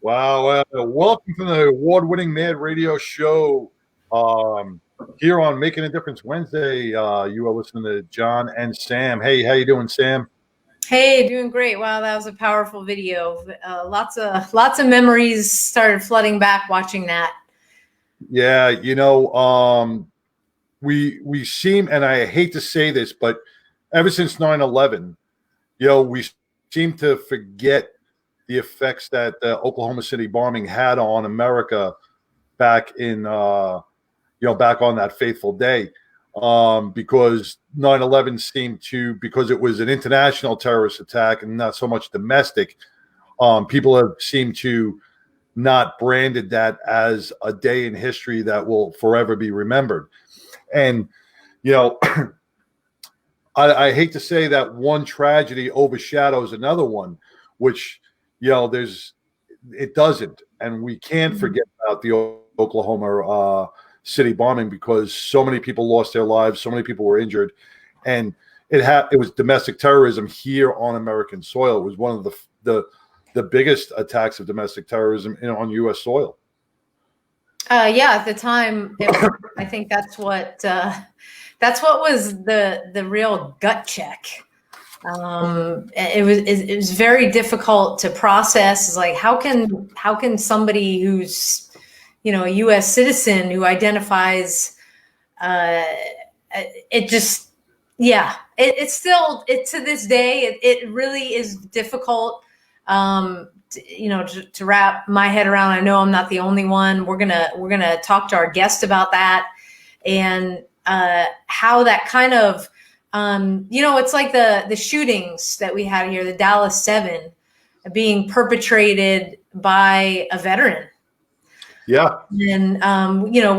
Wow. Welcome to the award-winning Mad Radio Show here on Making a Difference Wednesday. You are listening to John and Sam. Hey, how you doing, Sam? Hey, doing great. Wow, that was a powerful video. Lots of memories started flooding back watching that. Yeah, we seem, and I hate to say this, but ever since 9/11, we seem to forget the effects that the Oklahoma City bombing had on America back in back on that fateful day, because 9/11 seemed to, because it was an international terrorist attack and not so much domestic. People have seemed to not branded that as a day in history that will forever be remembered. And you know, I hate to say that one tragedy overshadows another one, which it doesn't, and we can't forget about the Oklahoma City bombing, because so many people lost their lives, so many people were injured, and it was domestic terrorism here on American soil. It was one of the biggest attacks of domestic terrorism on U.S. soil. Yeah, at the time, I think that's what was the real gut check. It was very difficult to process. It's like, how can somebody who's a U.S. citizen who identifies it's still to this day it really is difficult to wrap my head around. I know I'm not the only one. We're gonna talk to our guest about that, and how that kind of it's like the shootings that we had here, the Dallas 7 being perpetrated by a veteran. Yeah. And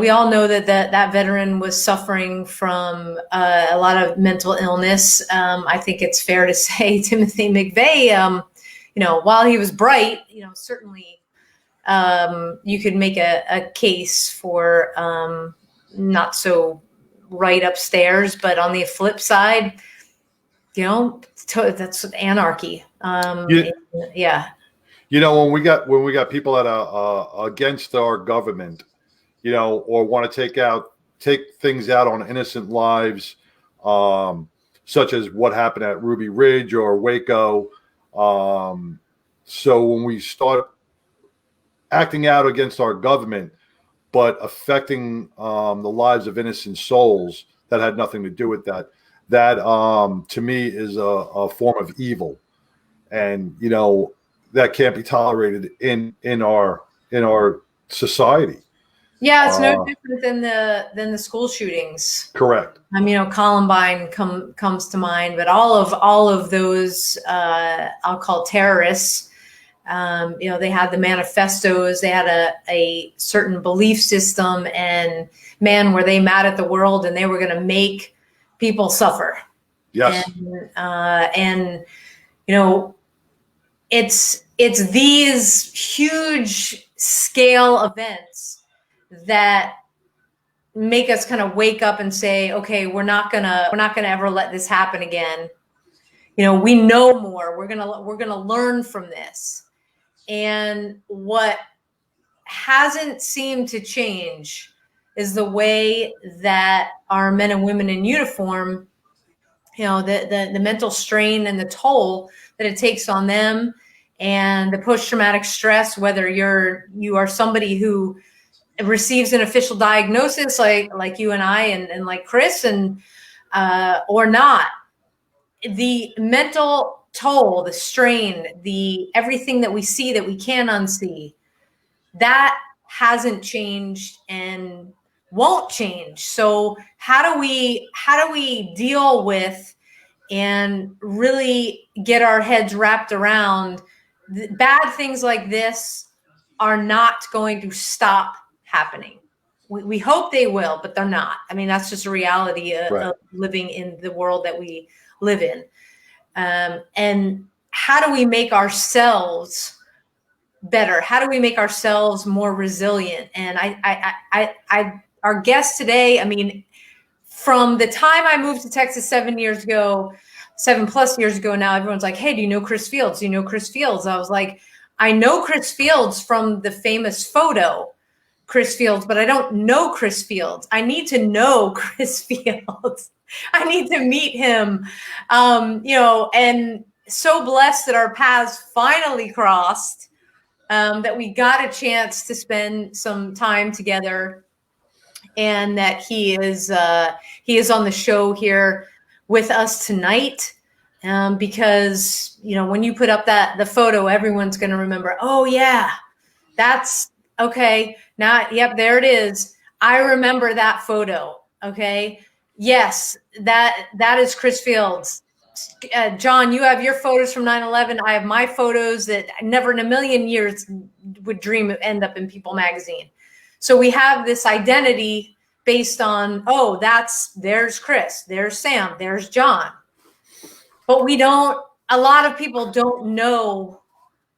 we all know that veteran was suffering from a lot of mental illness. I think it's fair to say Timothy McVeigh, while he was bright, certainly you could make a case for not so right upstairs, but on the flip side, that's anarchy. Yeah. When we got people that are against our government, or want to take things out on innocent lives, such as what happened at Ruby Ridge or Waco. So when we start acting out against our government, but affecting the lives of innocent souls that had nothing to do with that to me is a form of evil, and that can't be tolerated in our society. Yeah, it's no different than the school shootings. Correct. Columbine comes to mind, but all of those I'll call terrorists. They had the manifestos, they had a certain belief system, and man, were they mad at the world, and they were going to make people suffer. Yes. And it's these huge scale events that make us kind of wake up and say, okay, we're not gonna ever let this happen again. We know more. We're gonna learn from this. And what hasn't seemed to change is the way that our men and women in uniform, the mental strain and the toll that it takes on them, and the post-traumatic stress, whether you are somebody who receives an official diagnosis like you and I and like Chris, and or not, the mental toll, the strain, the everything that we see that we can't unsee, that hasn't changed and won't change. So how do we deal with and really get our heads wrapped around bad things like this are not going to stop happening? We hope they will, but they're not. I mean, that's just a reality of living in the world that we live in. And how do we make ourselves better? How do we make ourselves more resilient? And our guest today, I mean, from the time I moved to Texas 7+ years ago now, everyone's like, hey, do you know Chris Fields? Do you know Chris Fields? I was like, I know Chris Fields from the famous photo, Chris Fields, but I don't know Chris Fields. I need to know Chris Fields. I need to meet him, and so blessed that our paths finally crossed, that we got a chance to spend some time together, and that he is on the show here with us tonight. Because when you put up the photo, everyone's going to remember. Oh yeah, that's okay. Now, yep, there it is. I remember that photo. Okay, yes, that is Chris Fields. John, you have your photos from 9/11. I have my photos that I never in a million years would dream end up in People magazine. So we have this identity based on, there's Chris, there's Sam, there's John. But a lot of people don't know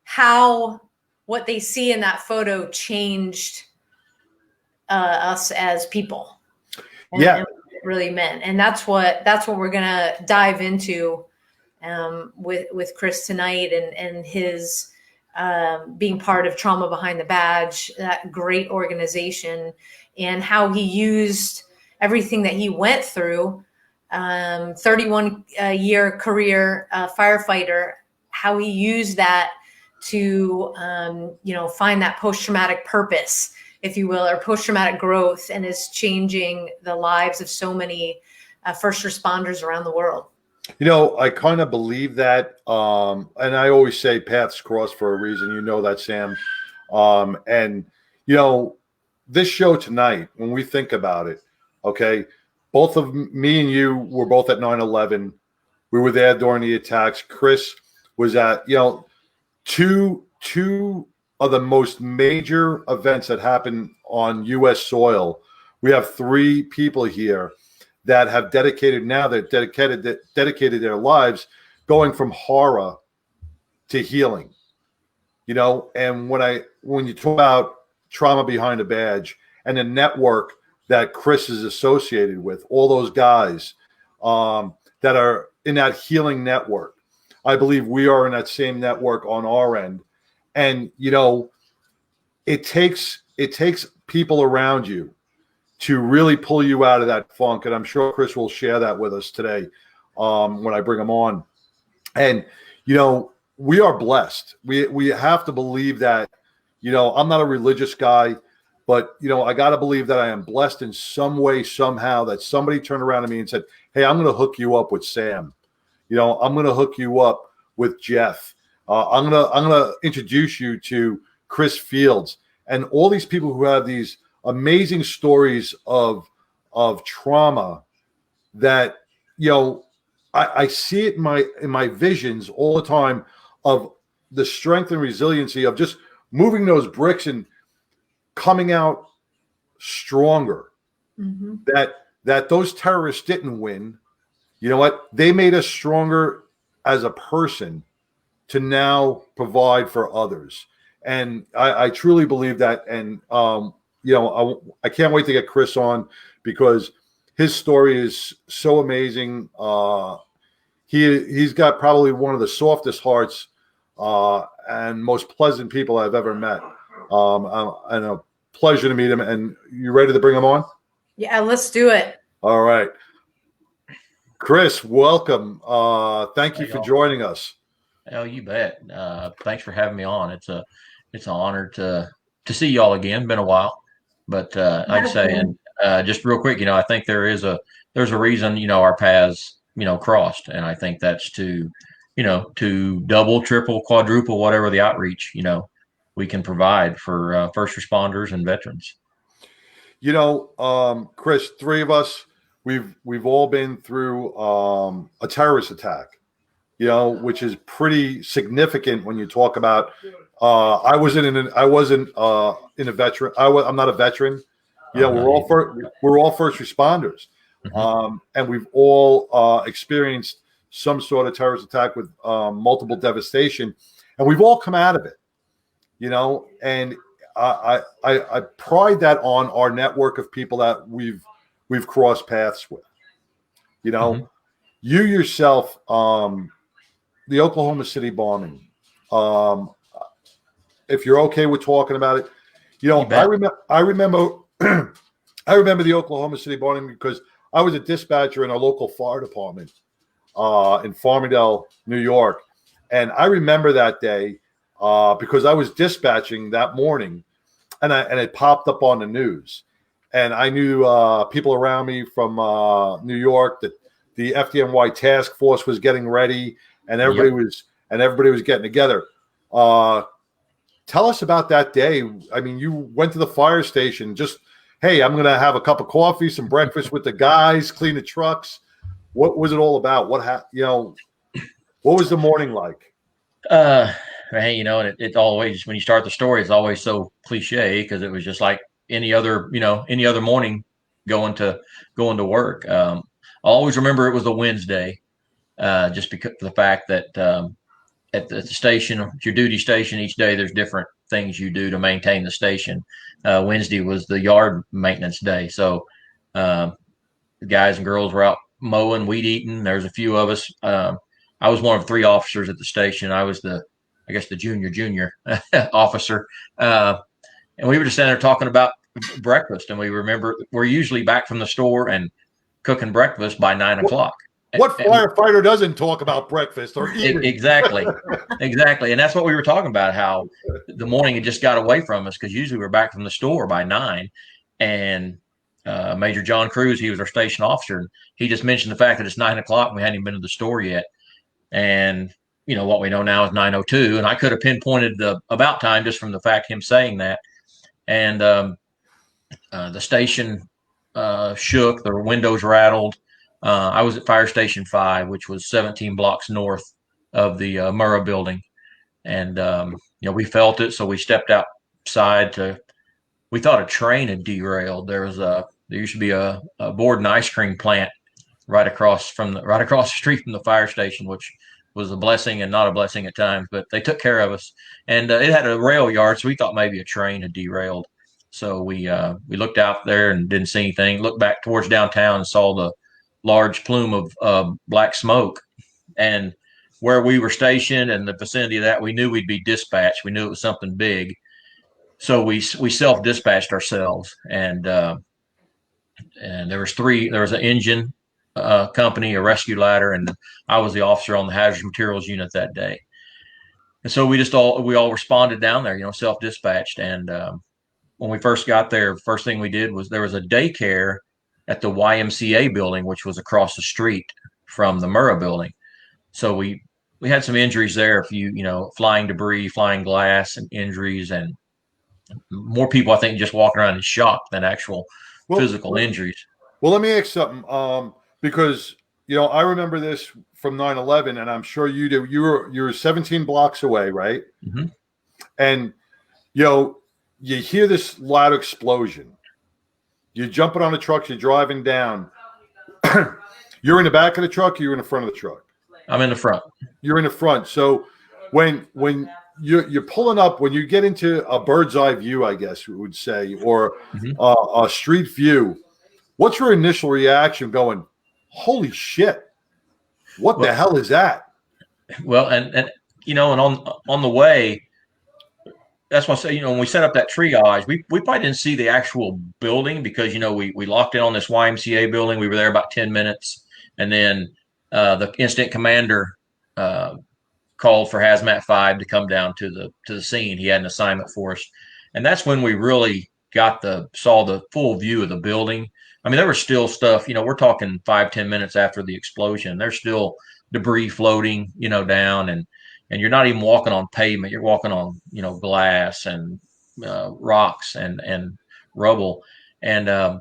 how what they see in that photo changed us as people. And what it really meant. And that's what we're going to dive into with Chris tonight, and his being part of Trauma Behind the Badge, that great organization, and how he used everything that he went through, 31-year career firefighter, how he used that to, find that post-traumatic purpose, if you will, or post-traumatic growth, and is changing the lives of so many first responders around the world. I kind of believe that. And I always say paths cross for a reason. You know that, Sam. And, this show tonight, when we think about it, okay, both of me and you were both at 9/11. We were there during the attacks. Chris was at, two of the most major events that happened on U.S. soil. We have 3 people here that have dedicated their lives going from horror to healing. And when you talk about Trauma Behind a Badge and the network that Chris is associated with, all those guys that are in that healing network, I believe we are in that same network on our end. And, it takes people around you to really pull you out of that funk. And I'm sure Chris will share that with us today when I bring him on. And, we are blessed. We have to believe that, I'm not a religious guy, but, I got to believe that I am blessed in some way, somehow, that somebody turned around to me and said, hey, I'm going to hook you up with Sam. I'm going to hook you up with Jeff. I'm going to introduce you to Chris Fields, and all these people who have these amazing stories of trauma that, I see it in my visions all the time, of the strength and resiliency of just moving those bricks and coming out stronger. Mm-hmm. That those terrorists didn't win. You know what? They made us stronger as a person to now provide for others. And I truly believe that. And, I can't wait to get Chris on, because his story is so amazing. He's got probably one of the softest hearts and most pleasant people I've ever met. And a pleasure to meet him. And you ready to bring him on? Yeah, let's do it. All right. Chris, welcome. Thank you for joining us. Oh, you bet. Thanks for having me on. It's an honor to see y'all again. Been a while, but like I say, and just real quick, I think there's a reason our paths crossed, and I think that's to double, triple, quadruple, whatever the outreach we can provide for first responders and veterans. Chris, 3 of us, we've all been through a terrorist attack, which is pretty significant when you talk about. I wasn't in a veteran. I'm not a veteran. We're all first responders, and we've all experienced some sort of terrorist attack with multiple devastation, and we've all come out of it. And I pride that on our network of people that we've crossed paths with. You yourself, the Oklahoma City bombing. if you're okay with talking about it. You know, You bet. I remember I remember the Oklahoma City bombing because I was a dispatcher in a local fire department in Farmingdale, New York. And I remember that day because I was dispatching that morning, and it popped up on the news. And I knew people around me from New York that the FDNY task force was getting ready, and everybody was getting together. Tell us about that day. I mean, you went to the fire station. Just, hey, I'm going to have a cup of coffee, some breakfast with the guys, clean the trucks. What was it all about? What was the morning like? Hey, and it always, when you start the story, it's always so cliche because it was just like any other morning going to work. I always remember it was a Wednesday, just because of the fact that at the station, at your duty station, each day there's different things you do to maintain the station. Wednesday was the yard maintenance day, so the guys and girls were out mowing, weed eating. There's a few of us. I was one of 3 officers at the station. I was I guess the junior officer, and we were just standing there talking about breakfast. And we remember we're usually back from the store and cooking breakfast by 9 o'clock. What firefighter doesn't talk about breakfast or eating? Exactly. And that's what we were talking about, how the morning had just got away from us because usually we're back from the store by 9. And Major John Cruz, he was our station officer. And he just mentioned the fact that it's 9 o'clock and we hadn't even been to the store yet. And, what we know now is 9:02. And I could have pinpointed the about time just from the fact him saying that. And the station shook, the windows rattled. I was at Fire Station 5, which was 17 blocks north of the Murrah building. And, we felt it. So we stepped outside we thought a train had derailed. There used to be a board and ice cream plant right across the street from the fire station, which was a blessing and not a blessing at times, but they took care of us. And it had a rail yard, so we thought maybe a train had derailed. So we looked out there and didn't see anything. Looked back towards downtown and saw the large plume of black smoke. And where we were stationed and the vicinity of that, we knew we'd be dispatched. We knew it was something big. So we self-dispatched ourselves. And there was an engine company, a rescue ladder, and I was the officer on the hazardous materials unit that day. And so we all responded down there, self-dispatched. And when we first got there, first thing we did was there was a daycare at the YMCA building, which was across the street from the Murrah building. So we had some injuries there, a few, flying debris, flying glass and injuries, and more people, I think, just walking around in shock than actual physical injuries. Well, let me ask something, because, I remember this from 9/11, and I'm sure you do. You were 17 blocks away, right? Mm-hmm. And, you hear this loud explosion. You're jumping on the truck. You're driving down. You're in the back of the truck. Or you're in the front of the truck. I'm in the front. You're in the front. So when you're pulling up, when you get into a bird's eye view, I guess we would say, or a street view, what's your initial reaction? Going, holy shit! What the hell is that? Well, and on the way. That's why I say, when we set up that triage, we probably didn't see the actual building because, we locked in on this YMCA building. We were there about 10 minutes. And then the incident commander called for Hazmat 5 to come down to the scene. He had an assignment for us. And that's when we really saw the full view of the building. I mean, there was still stuff, we're talking 5-10 minutes after the explosion. There's still debris floating, down, and you're not even walking on pavement. You're walking on, glass and rocks and rubble. And I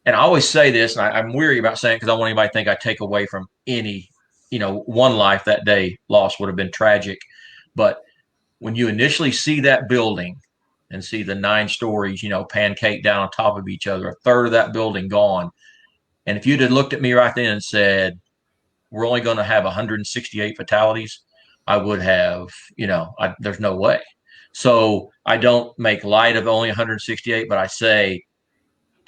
always say this, and I'm weary about saying it because I don't want anybody to think I take away from any, one life that day lost would have been tragic. But when you initially see that building and see the 9 stories, pancaked down on top of each other, a third of that building gone. And if you'd have looked at me right then and said, we're only going to have 168 fatalities, I would have, there's no way. So I don't make light of only 168, but I say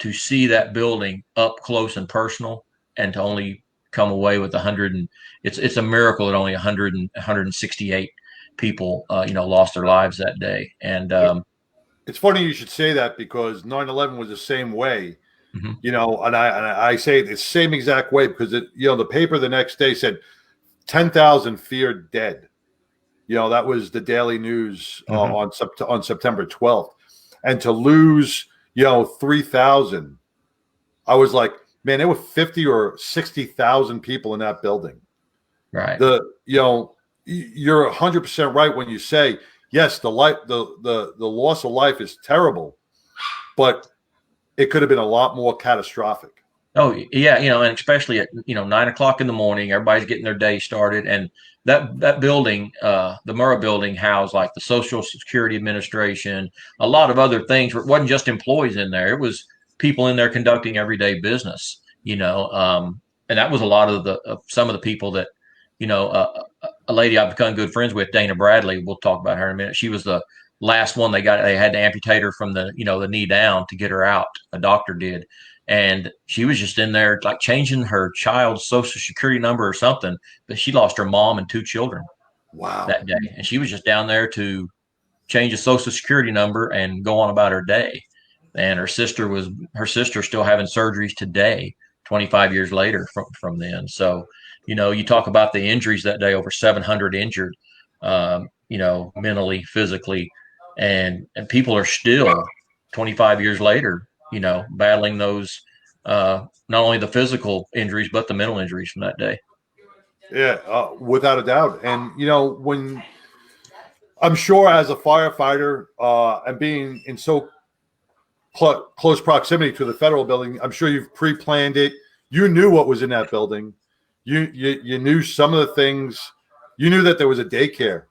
to see that building up close and personal and to only come away with 100, and it's a miracle that only 168 people, lost their lives that day. And it's funny you should say that, because 9/11 was the same way. mhm. And I say it the same exact way, because the paper the next day said 10,000 feared dead. That was the Daily News on September 12th, and to lose 3,000, I was like, man, there were 50 or 60,000 people in that building. Right. You're 100% right when you say yes. The loss of life is terrible, but it could have been a lot more catastrophic. Oh yeah, and especially at 9 o'clock in the morning, everybody's getting their day started, and that building, the Murrah building, housed like the Social Security Administration, a lot of other things. It wasn't just employees in there; it was people in there conducting everyday business. And that was a lot of some of the people that, a lady I've become good friends with, Dana Bradley. We'll talk about her in a minute. She was the last one they had to amputate her from the knee down to get her out. A doctor did. And she was just in there like changing her child's social security number or something, but she lost her mom and 2 children. Wow. That day. And she was just down there to change a social security number and go on about her day. And her sister still having surgeries today, 25 years later from then. So, you talk about the injuries that day, over 700 injured, mentally, physically, and people are still 25 years later, battling those, not only the physical injuries, but the mental injuries from that day. Yeah, without a doubt. And, when I'm sure as a firefighter and being in so close proximity to the federal building, I'm sure you've pre-planned it. You knew what was in that building. You knew some of the things. You knew that there was a daycare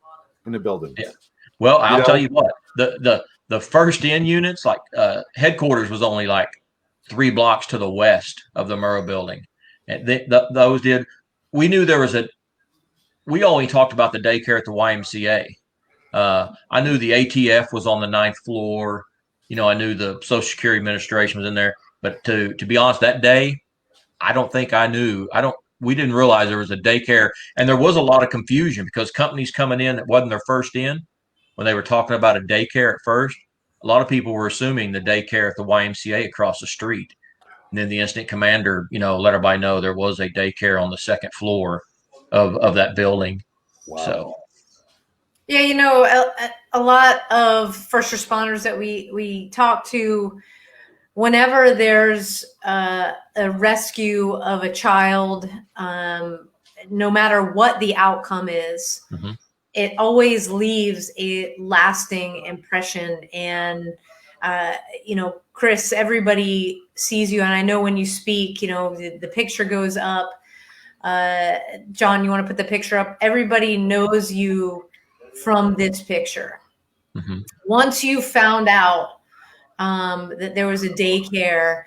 in the building. Yeah. Well, I'll tell you what, the first in units, like headquarters was only like 3 blocks to the west of the Murrah building. And those did, we knew there was we only talked about the daycare at the YMCA. I knew the ATF was on the 9th floor. I knew the Social Security Administration was in there, but to be honest, that day, I don't think I knew. We didn't realize there was a daycare, and there was a lot of confusion because companies coming in that wasn't their first in, when they were talking about a daycare at first, a lot of people were assuming the daycare at the YMCA across the street. And then the incident commander, let everybody know there was a daycare on the 2nd floor of that building. Wow. So. Yeah, a lot of first responders that we talk to, whenever there's a rescue of a child, no matter what the outcome is, Mm-hmm. it always leaves a lasting impression. And, Chris, everybody sees you. And I know when you speak, the picture goes up. John, you want to put the picture up? Everybody knows you from this picture. Mm-hmm. Once you found out that there was a daycare,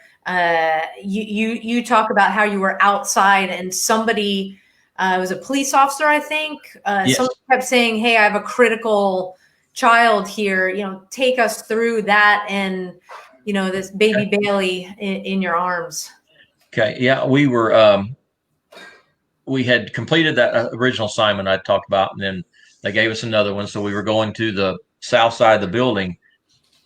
you talk about how you were outside and somebody, it was a police officer, I think, Yes. someone kept saying, "Hey, I have a critical child here, take us through that," and this baby Bailey in your arms. Okay. Yeah, we had completed that original assignment I talked about, and then they gave us another one. So we were going to the south side of the building,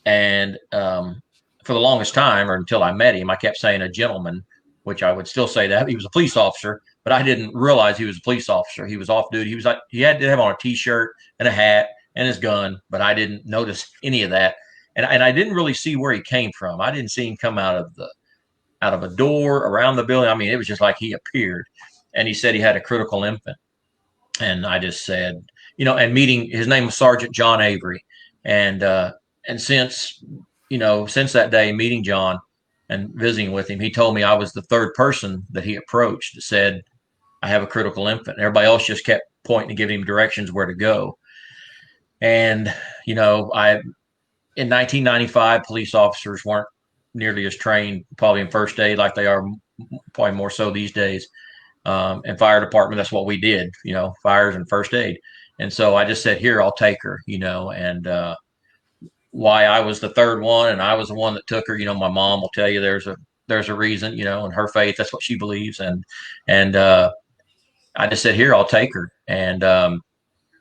and for the longest time, or until I met him, I kept saying a gentleman, which I would still say that he was a police officer, but I didn't realize he was a police officer. He was off duty. He had to have on a t-shirt and a hat and his gun, but I didn't notice any of that, and I didn't really see where he came from. I didn't see him come out of a door around the building. I mean, it was just like he appeared. And he said he had a critical infant. And I just said, and meeting, his name was Sergeant John Avery. And since that day, meeting John and visiting with him, he told me I was the 3rd person that he approached that said, I have a critical infant. Everybody else just kept pointing and giving him directions where to go. And, in 1995, police officers weren't nearly as trained probably in first aid like they are probably more so these days. And fire department, that's what we did, fires and first aid. And so I just said, here, I'll take her, and why I was the 3rd one and I was the one that took her, my mom will tell you there's a reason, and her faith, that's what she believes. And I just said, here, I'll take her. And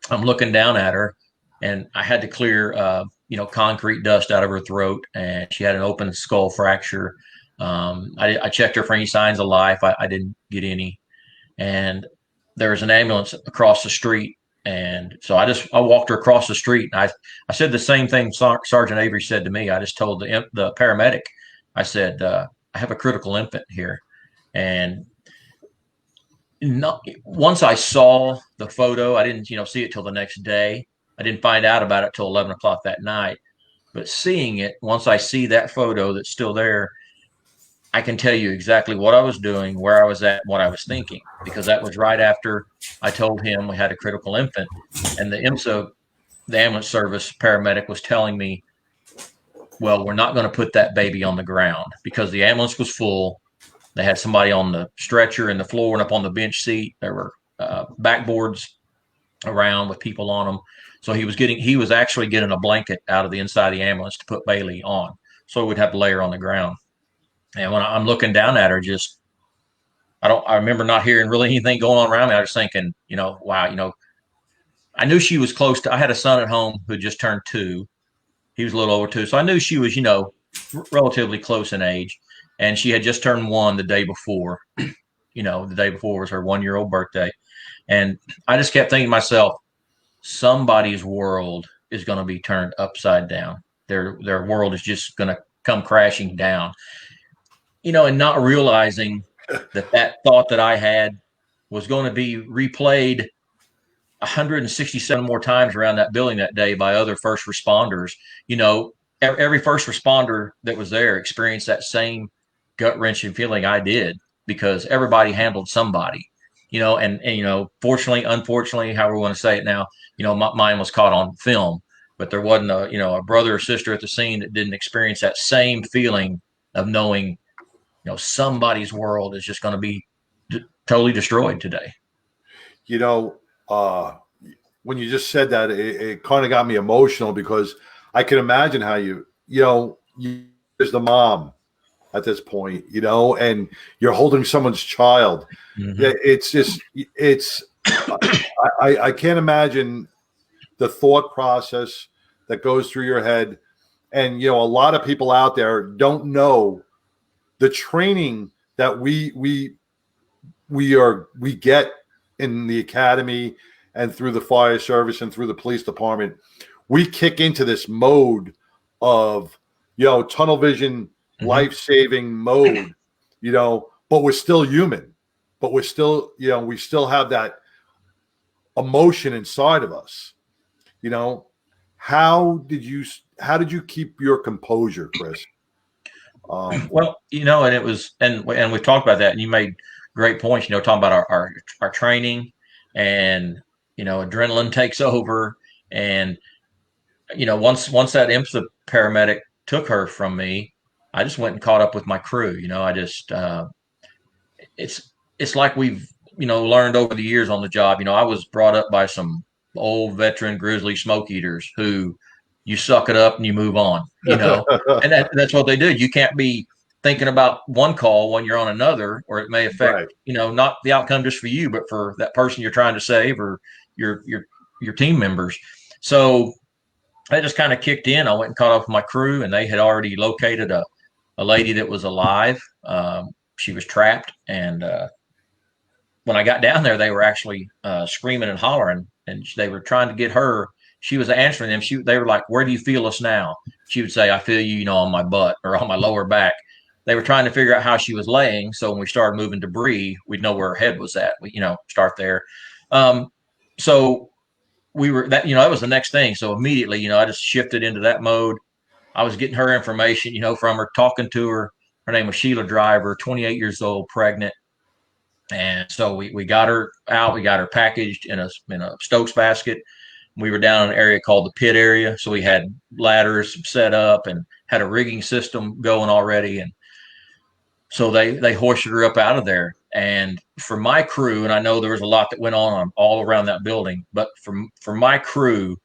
I'm looking down at her, and I had to clear, concrete dust out of her throat, and she had an open skull fracture. I checked her for any signs of life. I didn't get any, and there was an ambulance across the street, and so I walked her across the street. And I said the same thing Sergeant Avery said to me. I just told the paramedic, I said, I have a critical infant here, and once I saw the photo, I didn't, see it till the next day. I didn't find out about it till 11 o'clock that night. But seeing it, once I see that photo that's still there, I can tell you exactly what I was doing, where I was at, what I was thinking, because that was right after I told him we had a critical infant. And the IMSA, the ambulance service paramedic, was telling me, well, we're not going to put that baby on the ground because the ambulance was full. They had somebody on the stretcher and the floor and up on the bench seat. There were backboards around with people on them. So he was actually getting a blanket out of the inside of the ambulance to put Bailey on. So we'd have to lay her on the ground. And when I'm looking down at her, I remember not hearing really anything going on around me. I was thinking, wow, I knew she was close to, I had a son at home who just turned 2. He was a little over 2. So I knew she was, relatively close in age. And she had just turned 1 the day before. The day before was her 1-year-old birthday. And I just kept thinking to myself, somebody's world is going to be turned upside down. Their world is just going to come crashing down. And not realizing that thought that I had was going to be replayed 167 more times around that building that day by other first responders. Every first responder that was there experienced that same gut-wrenching feeling I did, because everybody handled somebody, and fortunately, unfortunately, however we want to say it now, mine was caught on film, but there wasn't a brother or sister at the scene that didn't experience that same feeling of knowing, somebody's world is just going to be totally destroyed today. When you just said that, it kind of got me emotional, because I can imagine how you're the mom at this point, and you're holding someone's child. Mm-hmm. I can't imagine the thought process that goes through your head. And, a lot of people out there don't know the training that we get in the academy and through the fire service and through the police department. We kick into this mode of, tunnel vision, mm-hmm. life-saving mode, but we're still human, but we're still, we still have that emotion inside of us. How did you keep your composure, Chris? Well, and it was, and we've talked about that, and you made great points, talking about our training, and, adrenaline takes over. And, once that IMSA paramedic took her from me, I just went and caught up with my crew. I just, it's like we've, learned over the years on the job. I was brought up by some old veteran grizzly smoke eaters who you suck it up and you move on, and that's what they do. You can't be thinking about one call when you're on another, or it may affect, right. Not the outcome just for you, but for that person you're trying to save, or your team members. So I just kind of kicked in. I went and caught up with my crew, and they had already located a lady that was alive. She was trapped. And when I got down there, they were actually screaming and hollering, and they were trying to get her. She was answering them. They were like, "Where do you feel us now?" She would say, "I feel you, on my butt or on my lower back." They were trying to figure out how she was laying. So when we started moving debris, we'd know where her head was at. We, start there. So we were that, that was the next thing. So immediately, I just shifted into that mode. I was getting her information, from her, talking to her. Her name was Sheila Driver, 28 years old, pregnant. And so we got her out. We got her packaged in a Stokes basket. We were down in an area called the pit area. So we had ladders set up and had a rigging system going already. And so they hoisted her up out of there. And for my crew, and I know there was a lot that went on all around that building, but for my crew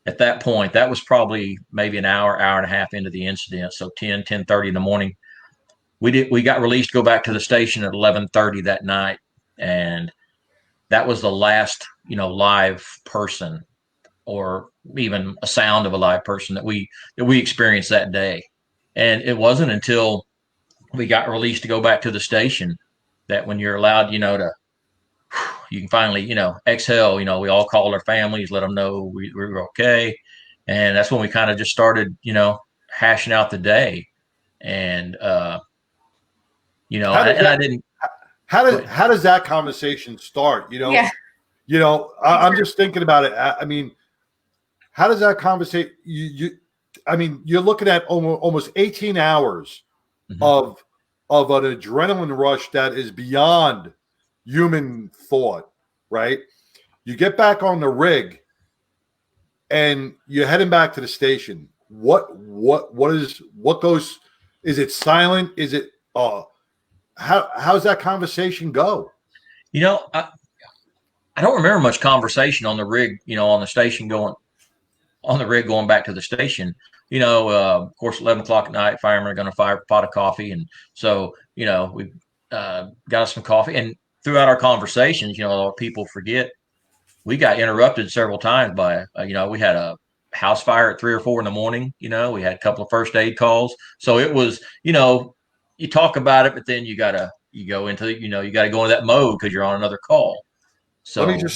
at that point, that was probably maybe an hour and a half into the incident. So 10:30 in the morning, we got released to go back to the station at 11:30 that night. And that was the last, live person or even a sound of a live person that we experienced that day. And it wasn't until we got released to go back to the station that when you're allowed, to you can finally, exhale. We all called our families, let them know we were okay, and that's when we kind of just started, hashing out the day. And How does and I that didn't. how does that conversation start? Yeah. I'm just thinking about it. I mean, how does that conversation? I mean, you're looking at almost 18 hours Mhm. of an adrenaline rush that is beyond human thought, right? You get back on the rig and you're heading back to the station. What goes? Is it silent? Is it how's that conversation go? I don't remember much conversation on the rig, on the station going on the rig going back to the station. Of course, 11 o'clock at night, firemen are going to fire a pot of coffee. And so, we got us some coffee. And throughout our conversations, people forget, we got interrupted several times by, we had a house fire at 3 or 4 in the morning. We had a couple of first aid calls. So it was, you talk about it, but then you got to go into that mode because you're on another call. So Let me just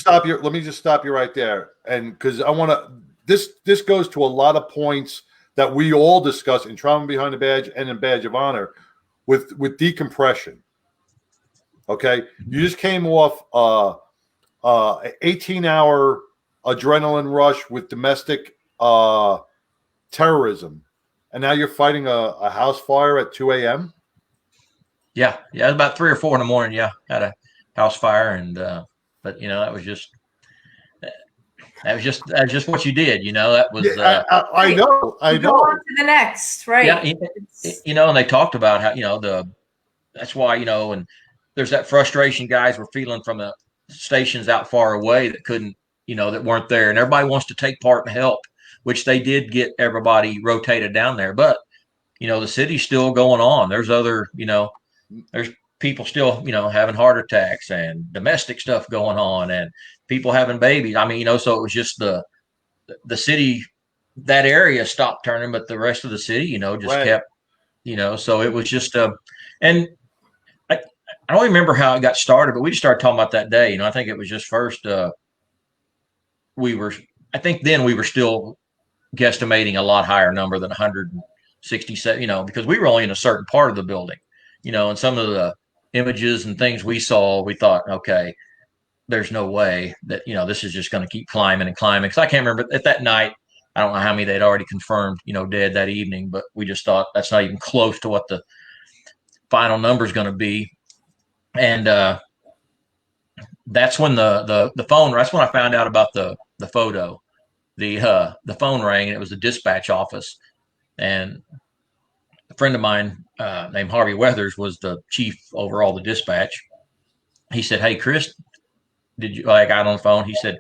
stop you right there, and because I want to. This goes to a lot of points that we all discuss in Trauma Behind the Badge and in Badge of Honor with decompression. Okay, you just came off 18-hour adrenaline rush with domestic terrorism, and now you're fighting a house fire at 2 a.m. Yeah, it was about 3 or 4 in the morning. Yeah, had a house fire, and but that was just what you did. That was. Yeah, I know. Go on to the next, right? Yeah, and they talked about how that's why and there's that frustration guys were feeling from the stations out far away that couldn't that weren't there, and everybody wants to take part and help, which they did get everybody rotated down there, but the city's still going on. There's other there's people still having heart attacks and domestic stuff going on and people having babies. I mean, so it was just the city, that area stopped turning, but the rest of the city, just Right. kept, so it was just, and I don't remember how it got started, but we just started talking about that day. I think it was just first, I think then we were still guesstimating a lot higher number than 167, because we were only in a certain part of the building, and some of the images and things we saw, we thought, okay, there's no way that, this is just going to keep climbing and climbing. Because I can't remember at that night, I don't know how many they'd already confirmed, dead that evening, but we just thought that's not even close to what the final number is going to be. And that's when the phone, that's when I found out about the photo. The phone rang, and it was the dispatch office. And a friend of mine named Harvey Weathers was the chief over all the dispatch. He said, "Hey, Chris, did you?" I got on the phone. He said,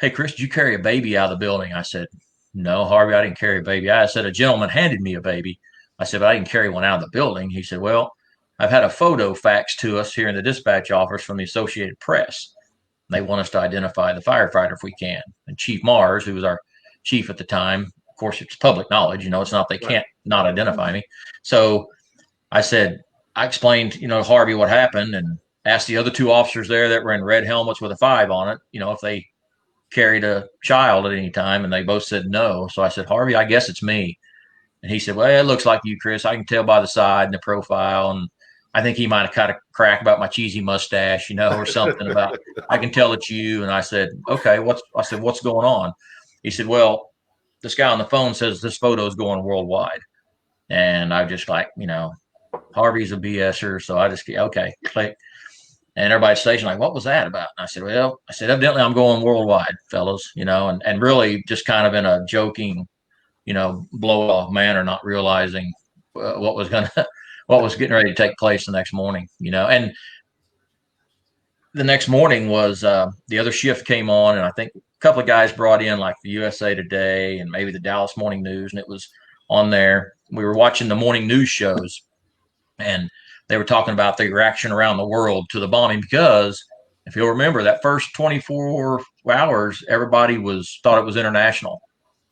"Hey, Chris, did you carry a baby out of the building?" I said, "No, Harvey, I didn't carry a baby." I said, "A gentleman handed me a baby." I said, "But I didn't carry one out of the building." He said, "Well, I've had a photo faxed to us here in the dispatch office from the Associated Press. They want us to identify the firefighter if we can." And Chief Mars, who was our chief at the time, of course, it's public knowledge, it's not, they can't not identify me. So I explained, to Harvey what happened and asked the other 2 officers there that were in red helmets with a 5 on it, if they carried a child at any time, and they both said no. So I said, "Harvey, I guess it's me." And he said, "Well, it looks like you, Chris. I can tell by the side and the profile." And I think he might have kind of cracked about my cheesy mustache, or something about, "I can tell it's you." And I said, "Okay, what's going on?" He said, "Well, this guy on the phone says this photo is going worldwide." And I just like, Harvey's a BSer. So I just, okay, click. And everybody's station like, "What was that about?" And I said, "Evidently I'm going worldwide, fellas," and really just kind of in a joking, blow off manner, not realizing what was getting ready to take place the next morning, and the next morning was the other shift came on, and I think a couple of guys brought in like the USA Today and maybe the Dallas Morning News, and it was on there. We were watching the morning news shows, and they were talking about the reaction around the world to the bombing because if you'll remember that first 24 hours, everybody thought it was international.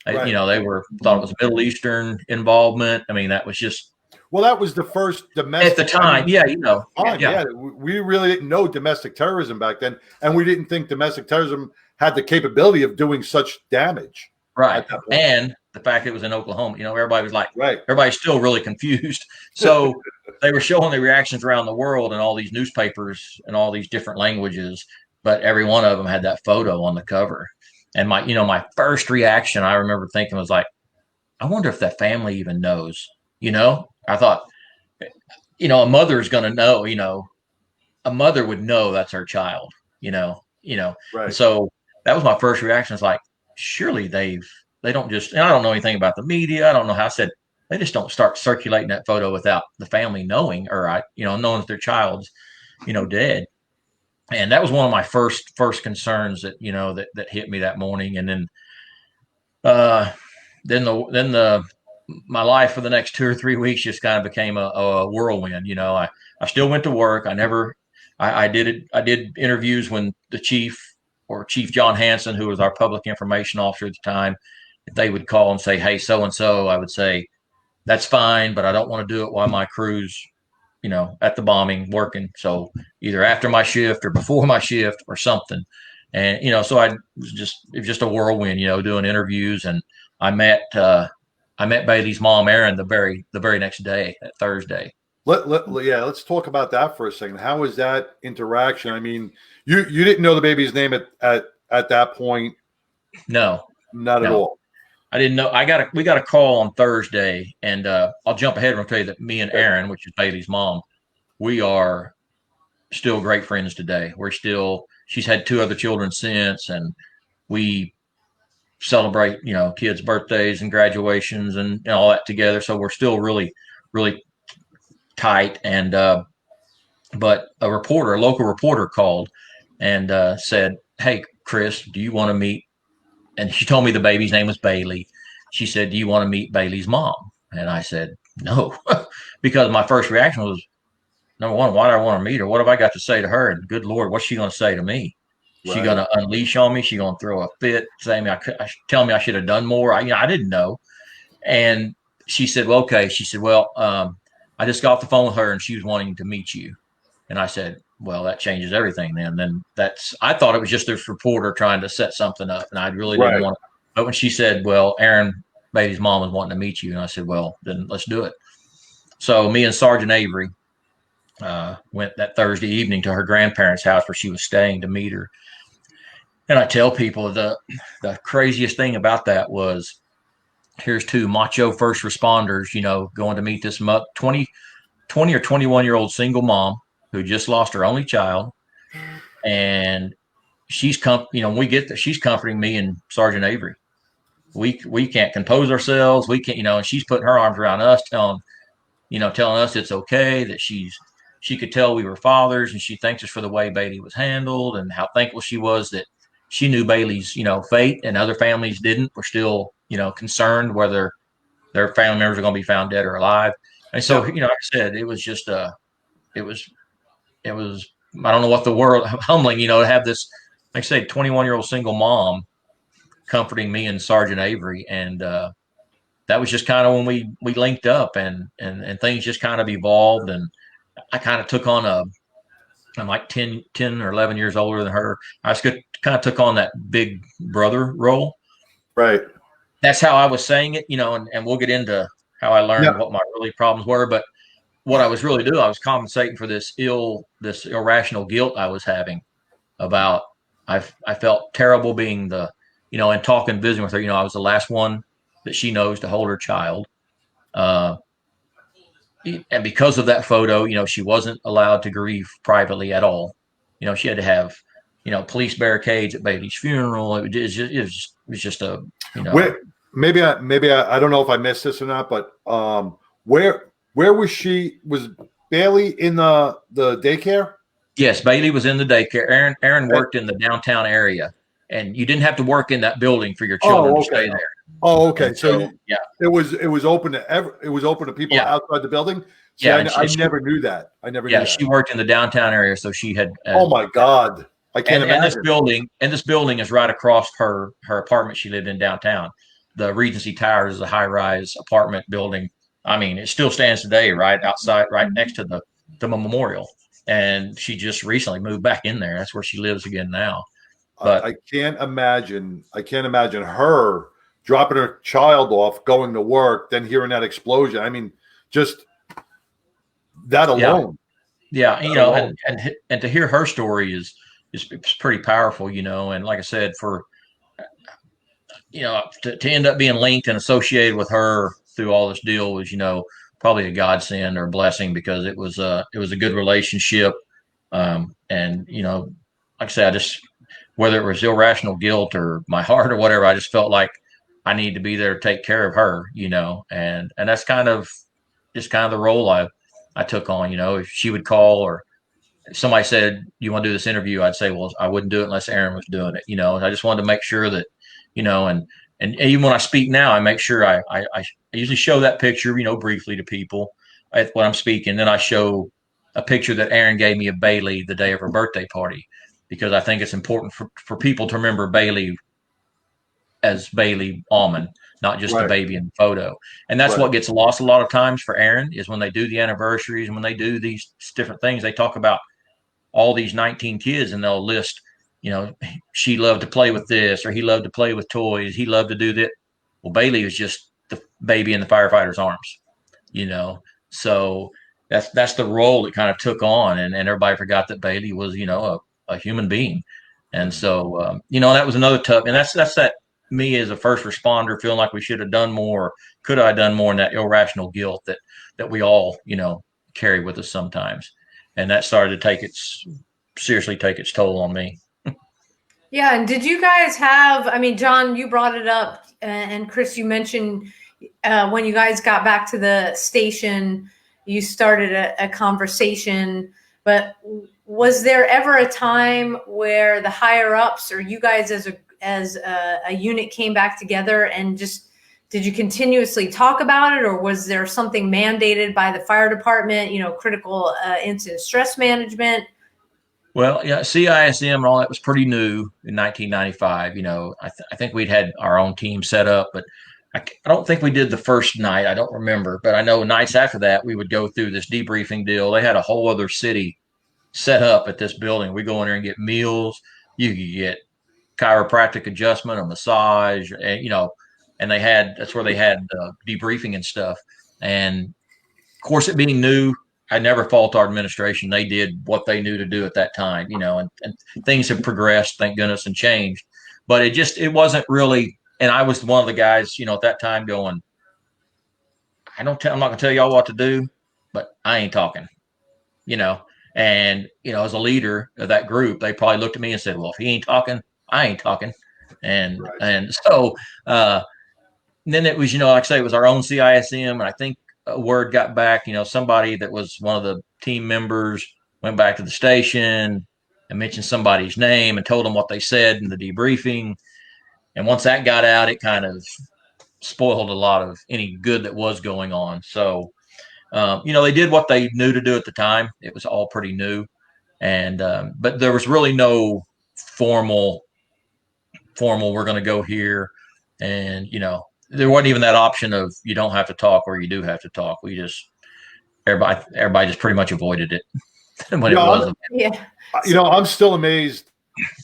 Right. You know, they thought it was Middle Eastern involvement. I mean, that was just, well, that was the first domestic at the time. Yeah, you know, yeah, we really didn't know domestic terrorism back then, and we didn't think domestic terrorism had the capability of doing such damage. Right. And the fact it was in Oklahoma, you know, everybody was like, right. Everybody's still really confused. So they were showing the reactions around the world in all these newspapers and all these different languages, but every one of them had that photo on the cover. And my first reaction, I remember thinking, was like, I wonder if that family even knows. You know, I thought, a mother's going to know. You know, a mother would know that's her child. Right. And so that was my first reaction. It's like, surely they don't just. And I don't know anything about the media. I don't know how. I said they just don't start circulating that photo without the family knowing, or knowing that their child's, dead. And that was one of my first concerns that that hit me that morning. And then my life for the next 2 or 3 weeks just kind of became a whirlwind. I still went to work. I did interviews when the Chief John Hanson, who was our public information officer at the time, if they would call and say, hey, so-and-so, I would say, that's fine, but I don't want to do it while my crew's at the bombing working. So either after my shift or before my shift or something. And, so it was just a whirlwind, doing interviews. And I met Bailey's mom, Erin, the very next day, that Thursday. Let's talk about that for a second. How was that interaction? I mean, you didn't know the baby's name at that point. No, not at all. I didn't know. We got a call on Thursday, and I'll jump ahead and I'll tell you that me and Erin, which is Bailey's mom, we are still great friends today. She's had 2 other children since, and we celebrate, kids' birthdays and graduations and all that together. So we're still really, really tight. And but a local reporter called and said, "Hey, Chris, do you want to meet?" And she told me the baby's name was Bailey. She said, "Do you want to meet Bailey's mom?" And I said, "No," because my first reaction was, number one, why do I want to meet her? What have I got to say to her? And good Lord, what's she going to say to me? Right. She going to unleash on me? She going to throw a fit, tell me I should have done more? I didn't know. And she said, well, okay. She said, well, I just got off the phone with her and she was wanting to meet you. And I said, well, that changes everything then. I thought it was just this reporter trying to set something up, and I really didn't want to. But when she said, well, Erin, Bailey's mom, is wanting to meet you, and I said, well, then let's do it. So me and Sergeant Avery went that Thursday evening to her grandparents' house where she was staying to meet her. And I tell people the craziest thing about that was, here's 2 macho first responders, going to meet this 20 or 21-year-old single mom who just lost her only child. And she's we get there, she's comforting me and Sergeant Avery. We can't compose ourselves. We can't, and she's putting her arms around us, telling us it's okay, that she could tell we were fathers, and she thanks us for the way Bailey was handled and how thankful she was that she knew Bailey's, fate, and other families didn't. Were still, concerned whether their family members are going to be found dead or alive. And so, like I said, it was just it was, I don't know what the word, humbling, to have this, like I say, 21-year-old single mom comforting me and Sergeant Avery. And that was just kind of when we linked up, and things just kind of evolved. And I kind of took on I'm like 10 or 11 years older than her. I just kind of took on that big brother role. Right. That's how I was saying it, and we'll get into how I learned what my really problems were. But what I was really doing, I was compensating for this irrational guilt I was having about, I felt terrible being and talking, visiting with her. I was the last one that she knows to hold her child. And because of that photo, she wasn't allowed to grieve privately at all. She had to have, police barricades at Bailey's funeral. It was just a, Maybe I don't know if I missed this or not, but where was she? Was Bailey in the daycare? Yes, Bailey was in the daycare. Erin worked in the downtown area, and you didn't have to work in that building for your children to stay there. Oh, okay. And so yeah, it was open to people outside the building. See, I never knew that. I never knew that. She worked in the downtown area, so she had. Oh my God. I can't And imagine. this building is right across her apartment she lived in downtown. The Regency Towers is a high rise apartment building. I mean, it still stands today, right outside, right next to the memorial. And she just recently moved back in there. That's where she lives again now. But I can't imagine. I can't imagine her dropping her child off, going to work, then hearing that explosion. I mean, just that yeah, alone. yeah, That alone. and to hear her story is it's pretty powerful, And like I said, for to end up being linked and associated with her through all this deal was, probably a godsend or a blessing because it was a good relationship. And like I said, I just whether it was irrational guilt or my heart or whatever, I just felt like I need to be there to take care of her, and that's kind of the role I took on. If she would call or if somebody said, "You want to do this interview?" I'd say, "Well, I wouldn't do it unless Aaron was doing it." I just wanted to make sure that, and even when I speak now, I make sure I usually show that picture, briefly to people when I'm speaking. Then I show a picture that Aaron gave me of Bailey the day of her birthday party, because I think it's important for people to remember Bailey as Bailey Almond, not just the Right. baby in the photo. And that's Right. what gets lost a lot of times for Aaron is when they do the anniversaries and when they do these different things, they talk about all these 19 kids and they'll list, she loved to play with this or he loved to play with toys. He loved to do that. Well, Bailey was just the baby in the firefighter's arms, you know? So that's the role it kind of took on. And everybody forgot that Bailey was, a human being. And so, that was another tough, and that's that me as a first responder feeling like we should have done more. Could I have done more in that irrational guilt that we all, carry with us sometimes. And that started to seriously take its toll on me. Yeah, and did you guys have? I mean, John, you brought it up, and Chris, you mentioned when you guys got back to the station, you started a conversation. But was there ever a time where the higher ups or you guys as a unit came back together and just did you continuously talk about it, or was there something mandated by the fire department? Critical incident stress management. Well, yeah, CISM and all that was pretty new in 1995. I think we'd had our own team set up, but I don't think we did the first night. I don't remember, but I know nights after that we would go through this debriefing deal. They had a whole other city set up at this building. We go in there and get meals. You could get chiropractic adjustment, a massage, and that's where they had debriefing and stuff. And of course, it being new, I never fault our administration. They did what they knew to do at that time, and things have progressed, thank goodness, and changed. But it wasn't really. And I was one of the guys, at that time going, I'm not going to tell y'all what to do, but I ain't talking, you know. And as a leader of that group, they probably looked at me and said, "Well, if he ain't talking, I ain't talking." And Right. and so then it was, like I say, it was our own CISM, and I think a word got back. Somebody that was one of the team members went back to the station and mentioned somebody's name and told them what they said in the debriefing. And once that got out, it kind of spoiled a lot of any good that was going on. So, they did what they knew to do at the time. It was all pretty new, and but there was really no formal. We're going to go here, and there wasn't even that option of you don't have to talk or you do have to talk. We just everybody just pretty much avoided it when it was. Yeah. I'm still amazed.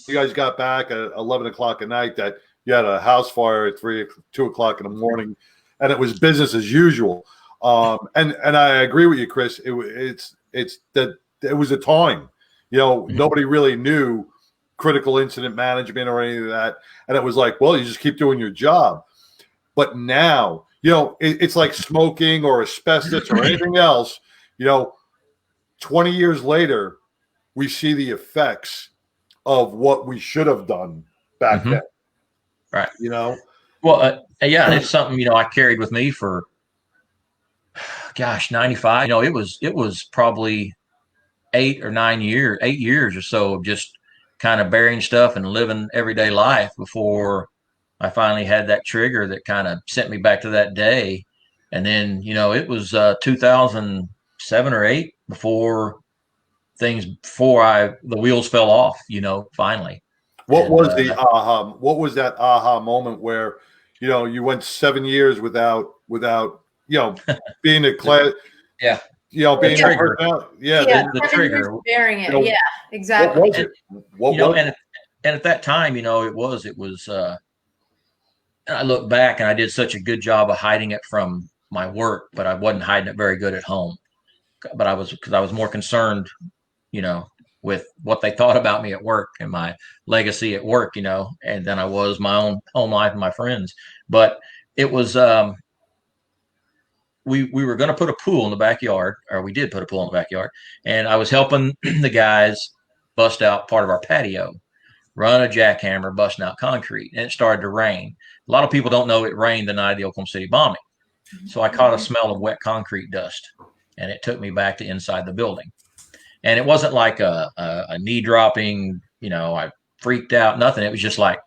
You guys got back at 11 o'clock at night that you had a house fire at 2 o'clock in the morning, and it was business as usual. And I agree with you, Chris. It's that it was a time, nobody really knew critical incident management or any of that, and it was like, well, you just keep doing your job. But now, it's like smoking or asbestos or anything else. 20 years later, we see the effects of what we should have done back then. Right. Well, yeah, and it's something, I carried with me for, 95. It was probably 8 years or so of just kind of burying stuff and living everyday life before I finally had that trigger that kind of sent me back to that day. And then, it was 2007 or 8 before things before the wheels fell off, finally. What And, was the aha? What was that aha moment where, you went 7 years without, being a class, yeah, being a trigger. person. Yeah, the 7 years trigger. bearing it. You know, Yeah, exactly. What was it? What was it? And at that time, it was, I look back and I did such a good job of hiding it from my work, but I wasn't hiding it very good at home. But because I was more concerned, with what they thought about me at work and my legacy at work, and then I was my own home life and my friends. But it was, we were going to put a pool in the backyard, or we did put a pool in the backyard, and I was helping the guys bust out part of our patio, run a jackhammer, busting out concrete, and it started to rain. A lot of people don't know it rained the night of the Oklahoma City bombing. So I caught a smell of wet concrete dust, and it took me back to inside the building. And it wasn't like a knee dropping, I freaked out, nothing. It was just like,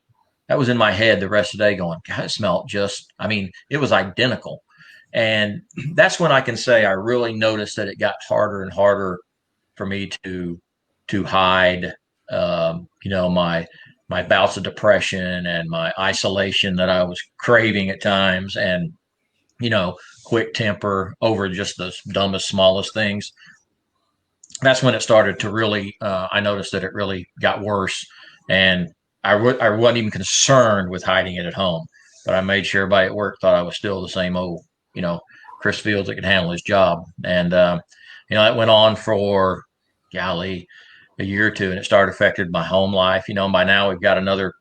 that was in my head the rest of the day going, God, it smelled it was identical. And that's when I can say I really noticed that it got harder and harder for me to hide, my bouts of depression and my isolation that I was craving at times, and, quick temper over just the dumbest, smallest things. That's when it started to really, I noticed that it really got worse. And I wasn't even concerned with hiding it at home, but I made sure everybody at work thought I was still the same old, Chris Fields that could handle his job. And, that went on for, golly, a year or two, and it started affecting my home life. By now I had another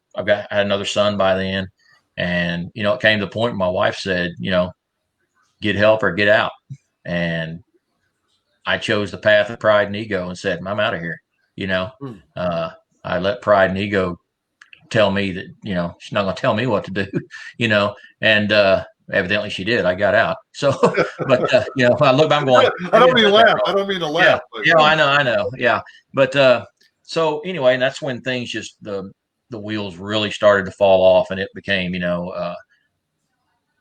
son by then. And, it came to the point where my wife said, get help or get out. And I chose the path of pride and ego and said, I'm out of here. I let pride and ego tell me that, she's not going to tell me what to do, and evidently she did. I got out. So, but, I look back, I'm going, I don't mean to laugh. I don't mean to laugh. Yeah, I know. Yeah. But, so anyway, and that's when things just, the wheels really started to fall off, and it became,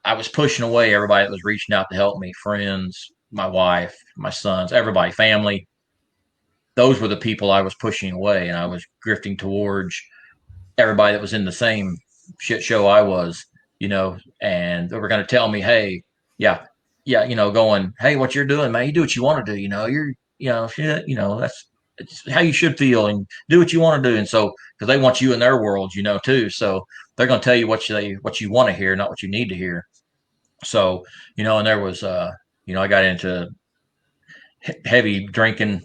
I was pushing away everybody that was reaching out to help me, friends, my wife, my sons, everybody, family. Those were the people I was pushing away, and I was drifting towards everybody that was in the same shit show I was, and they were going to tell me, hey, yeah, going, hey, what you're doing, man, you do what you want to do, that's it's how you should feel, and do what you want to do. And so, because they want you in their world, too. So they're going to tell you what you want to hear, not what you need to hear. So, and there was, I got into heavy drinking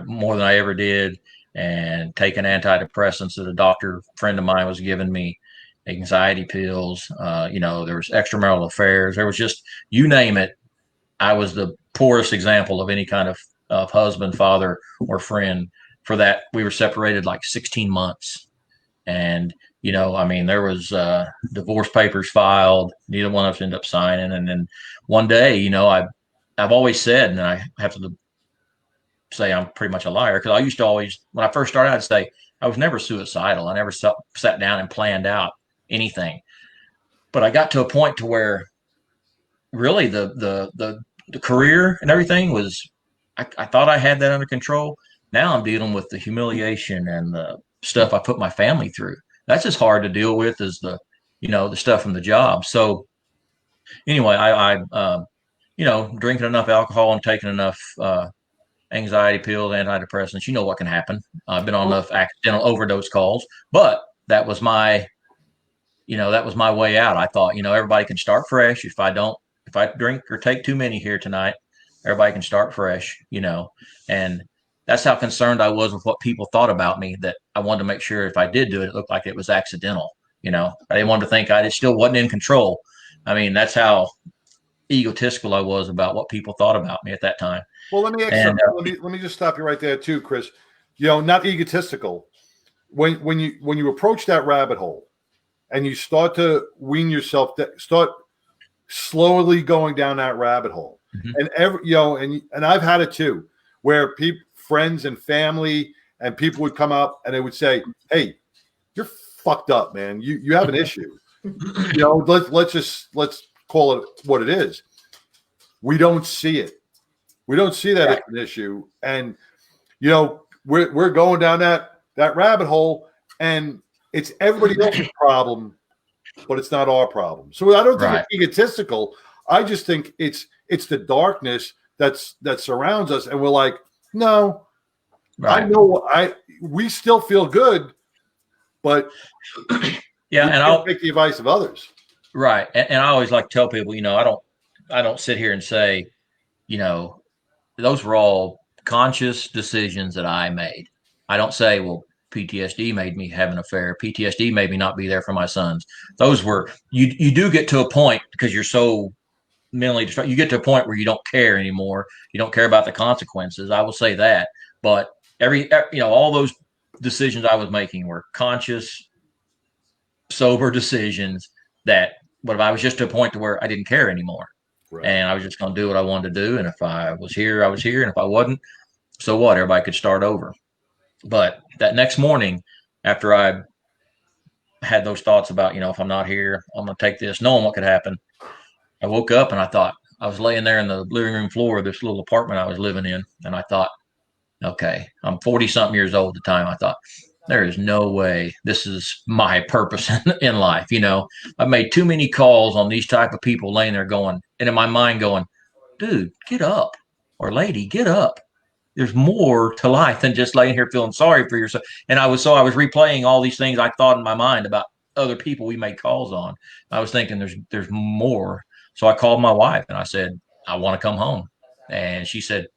more than I ever did, and taking antidepressants that a doctor friend of mine was giving me, anxiety pills. There was extramarital affairs. There was just, you name it. I was the poorest example of any kind of husband, father, or friend. For that, we were separated like 16 months. And, there was divorce papers filed. Neither one of us ended up signing. And then one day, I've always said, and I have to say I'm pretty much a liar, because I used to always, when I first started, I'd say I was never suicidal. I never sat down and planned out anything. But I got to a point to where really the career and everything was, I thought I had that under control. Now I'm dealing with the humiliation and the stuff I put my family through. That's as hard to deal with as the stuff from the job. So anyway, I drinking enough alcohol and taking enough anxiety pills, antidepressants, what can happen. I've been on enough accidental overdose calls, but that was my way out. I thought, everybody can start fresh. If I drink or take too many here tonight, everybody can start fresh, and that's how concerned I was with what people thought about me, that I wanted to make sure if I did do it, it looked like it was accidental. I didn't want to think I still wasn't in control. That's how egotistical I was about what people thought about me at that time. Well, let me ask something. Let me just stop you right there too, Chris. Not egotistical. When you approach that rabbit hole and you start to wean yourself, start slowly going down that rabbit hole, and I've had it too, where friends and family and people would come up and they would say, "Hey, you're fucked up, man. You have an issue." Let's call it what it is. We don't see it. We don't see that as an issue. And, we're going down that rabbit hole, and it's everybody else's problem, but it's not our problem. So I don't think Right. it's egotistical. I just think it's the darkness that surrounds us, and we're like, no, Right. I know we still feel good, but Yeah, we and can't take the advice of others. right. And I always like to tell people, I don't sit here and say, those were all conscious decisions that I made. I don't say, well, PTSD made me have an affair. PTSD made me not be there for my sons. Those were you do get to a point because you're so mentally distraught. You get to a point where you don't care anymore. You don't care about the consequences. I will say that. But all those decisions I was making were conscious, sober decisions that, but if I was just to a point to where I didn't care anymore. Right. And I was just going to do what I wanted to do. And if I was here, I was here. And if I wasn't, so what? Everybody could start over. But that next morning, after I had those thoughts about, if I'm not here, I'm going to take this, knowing what could happen, I woke up and I thought, I was laying there in the living room floor of this little apartment I was living in. And I thought, okay, I'm 40 something years old at the time. I thought, there is no way this is my purpose in life. I've made too many calls on these type of people laying there going, and in my mind going, dude, get up, or lady, get up. There's more to life than just laying here feeling sorry for yourself. And I was replaying all these things I thought in my mind about other people we made calls on. I was thinking there's more. So I called my wife and I said, I want to come home. And she said,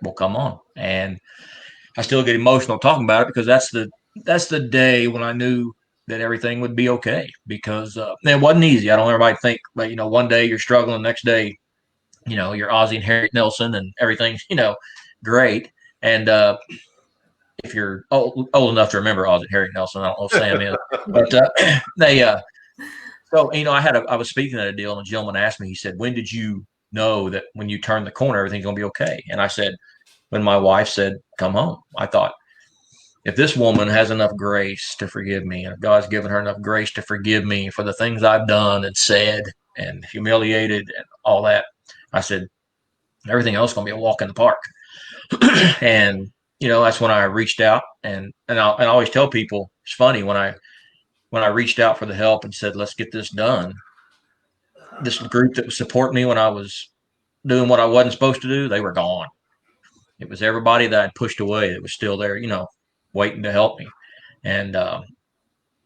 well, come on. And I still get emotional talking about it because that's the day when I knew that everything would be okay, because it wasn't easy. I don't want everybody to think, but one day you're struggling, the next day, you're Ozzie and Harriet Nelson and everything's, great. And if you're old enough to remember Ozzie and Harriet Nelson, I don't know if Sam is, but so, I was speaking at a deal and a gentleman asked me, he said, when did you know that when you turn the corner, everything's going to be okay? And I said, when my wife said, come home. I thought, if this woman has enough grace to forgive me, and if God's given her enough grace to forgive me for the things I've done and said and humiliated and all that, I said, everything else is going to be a walk in the park. And, that's when I reached out and I always tell people, it's funny, when I reached out for the help and said, let's get this done, this group that was supporting me when I was doing what I wasn't supposed to do, they were gone. It was everybody that I'd pushed away that was still there, waiting to help me. And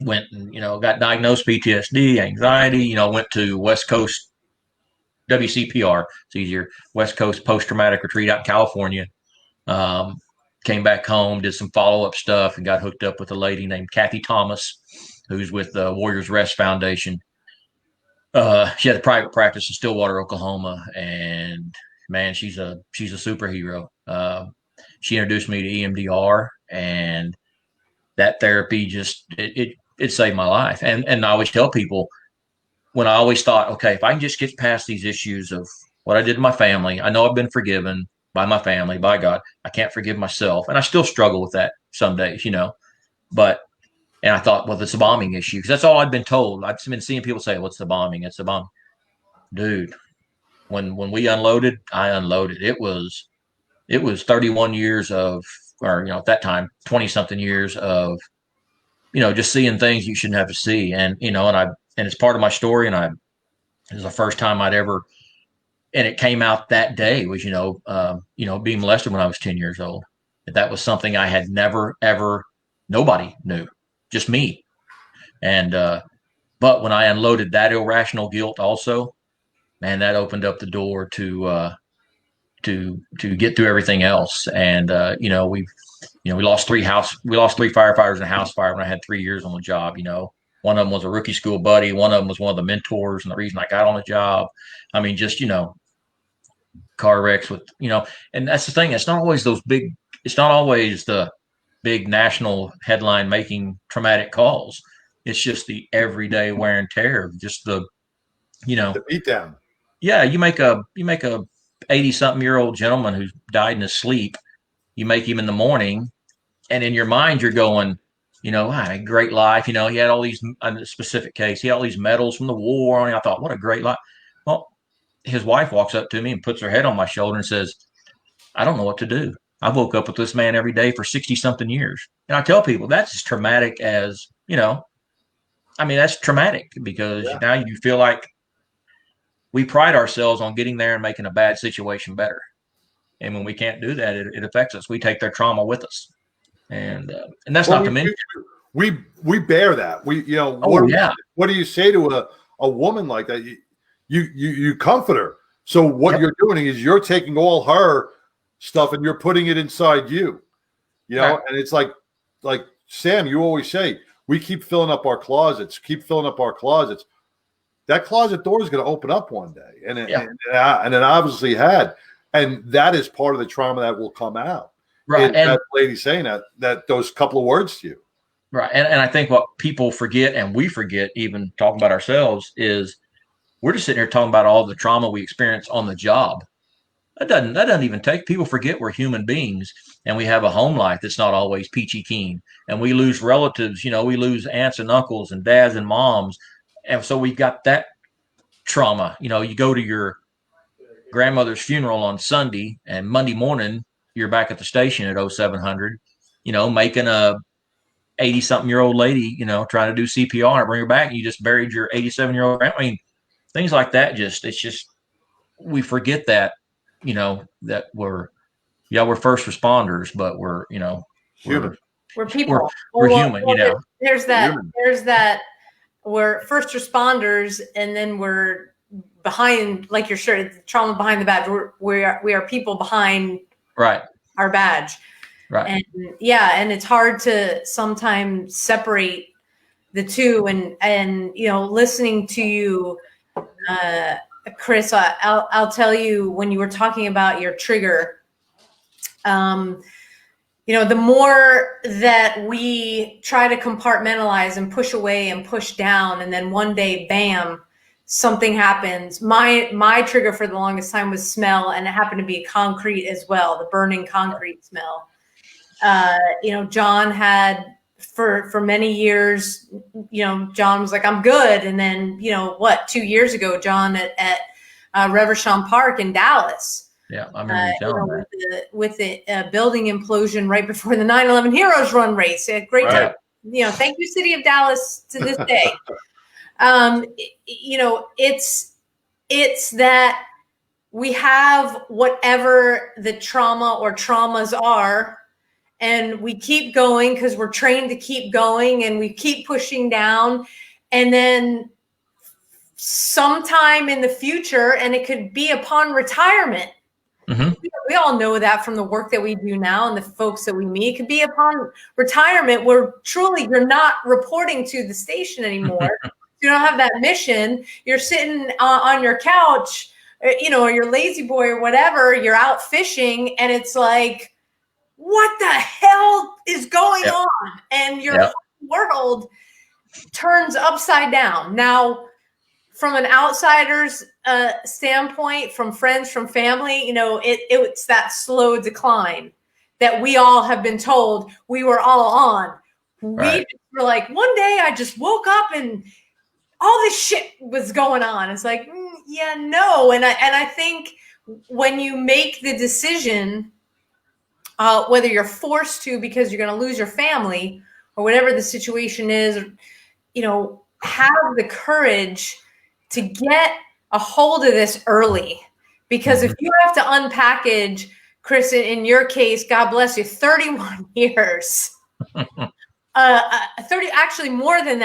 went and, got diagnosed PTSD, anxiety, went to West Coast WCPR. It's easier. West Coast Post-Traumatic Retreat out in California. Came back home, did some follow-up stuff, and got hooked up with a lady named Kathy Thomas, who's with the Warriors Rest Foundation. She had a private practice in Stillwater, Oklahoma, and man, she's a superhero. She introduced me to EMDR, and that therapy just it saved my life. And I always tell people, when I always thought, okay, if I can just get past these issues of what I did to my family, I know I've been forgiven by my family, by God. I can't forgive myself, and I still struggle with that some days, But and I thought, well, it's a bombing issue, because that's all I'd been told. I've been seeing people say, "What's the bombing? It's the bombing." Dude, when we unloaded, I unloaded. It was 31 years of, or at that time, 20 something years of, just seeing things you shouldn't have to see. And, and it's part of my story. And it was the first time I'd ever, and it came out that day was, being molested when I was 10 years old. That was something I had never, ever, nobody knew, just me. And, but when I unloaded that irrational guilt also, man, that opened up the door to get through everything else. And, we lost three firefighters in a house fire when I had 3 years on the job. One of them was a rookie school buddy. One of them was one of the mentors, and the reason I got on the job. I mean, just, car wrecks with, and that's the thing. It's not always the big national headline making traumatic calls. It's just the everyday wear and tear of just the beat down. Yeah. You make a 80-something-year-old gentleman who died in his sleep. You make him in the morning, and in your mind, you're going, I had a great life. He had all these, in a specific case, he had all these medals from the war on him. I thought, what a great life. Well, his wife walks up to me and puts her head on my shoulder and says, I don't know what to do. I woke up with this man every day for 60 something years. And I tell people that's as traumatic as, I mean, that's traumatic because now you feel like we pride ourselves on getting there and making a bad situation better. And when we can't do that, it affects us. We take their trauma with us. And that's not to mention. We bear that. What do you say to a woman like that? You comfort her. So what you're doing is you're taking all her stuff and you're putting it inside you. And it's like Sam, you always say, we keep filling up our closets, That closet door is going to open up one day. And it obviously had. And that is part of the trauma that will come out. Right. And that lady saying that those couple of words to you. Right. And I think what people forget, and we forget even talking about ourselves, is we're just sitting here talking about all the trauma we experience on the job. That doesn't even take. People forget we're human beings and we have a home life that's not always peachy keen. And we lose relatives, we lose aunts and uncles and dads and moms. And so we've got that trauma. You go to your grandmother's funeral on Sunday and Monday morning, you're back at the station at 0700, making a 80-something-year-old lady, trying to do CPR and bring her back. And you just buried your 87-year-old grandma. I mean, things like that. We forget that, that we're first responders, but we're human. We're people. We're human, There's that. We're first responders, and then we're behind, like your shirt, trauma behind the badge. We are people behind our badge. Right. And and it's hard to sometimes separate the two. And listening to you, Chris, I'll tell you, when you were talking about your trigger, the more that we try to compartmentalize and push away and push down, and then one day, bam, something happens. My trigger for the longest time was smell, and it happened to be concrete as well, the burning concrete smell. John had for many years, John was like, I'm good. And then, 2 years ago, John at Reverchon Park in Dallas. Yeah, I remember you telling that. With the building implosion right before the 9/11 Heroes Run race. A great time. Thank you, City of Dallas, to this day. It's that we have whatever the trauma or traumas are, and we keep going because we're trained to keep going, and we keep pushing down. And then sometime in the future, and it could be upon retirement, we all know that from the work that we do now and the folks that we meet, it could be upon retirement where truly you're not reporting to the station anymore. You don't have that mission. You're sitting on your couch, or your lazy boy or whatever, you're out fishing, and it's like, what the hell is going on? And your whole world turns upside down. Now, from an outsider's standpoint, from friends, from family, it's that slow decline that we all have been told we were all on. We were like, one day I just woke up and all this shit was going on. It's like, no. And I think when you make the decision, whether you're forced to because you're going to lose your family or whatever the situation is, have the courage to get a hold of this early. Because if you have to unpackage, Chris, in your case, God bless you, 31 years. 30, actually more than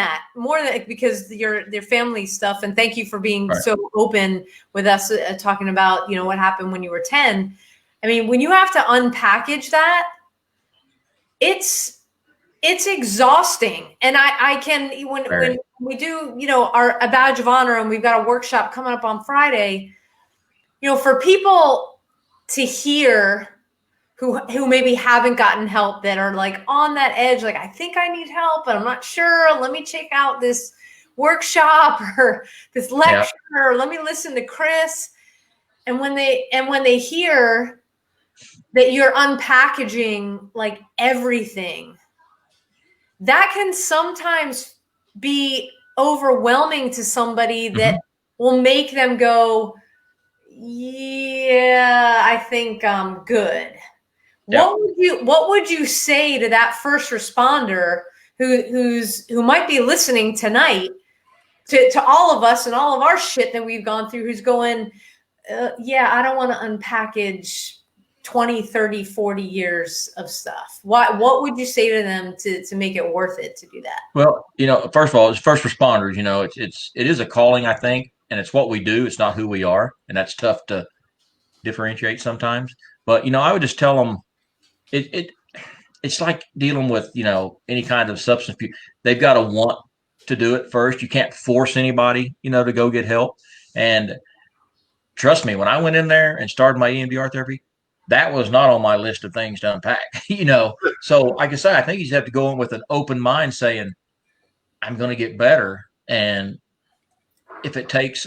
because your family stuff. And thank you for being so open with us, talking about, what happened when you were 10. I mean, when you have to unpackage that, it's exhausting. And I can, when we do, a badge of honor, and we've got a workshop coming up on Friday, for people to hear who maybe haven't gotten help, that are like on that edge, like, I think I need help, but I'm not sure. Let me check out this workshop or this lecture, or let me listen to Chris. And when they hear that you're unpackaging like everything, that can sometimes be overwhelming to somebody that will make them go, yeah, I think I'm good. Yeah. What would you say to that first responder who might be listening tonight to all of us and all of our shit that we've gone through, who's going, yeah, I don't want to unpackage 20, 30, 40 years of stuff. What would you say to them to make it worth it to do that? Well, first of all, as first responders, it is a calling, I think, and it's what we do. It's not who we are, and that's tough to differentiate sometimes. But I would just tell them it's like dealing with any kind of substance abuse. They've got to want to do it first. You can't force anybody to go get help. And trust me, when I went in there and started my EMDR therapy, that was not on my list of things to unpack. So like I say, I think you just have to go in with an open mind, saying, I'm going to get better. And if it takes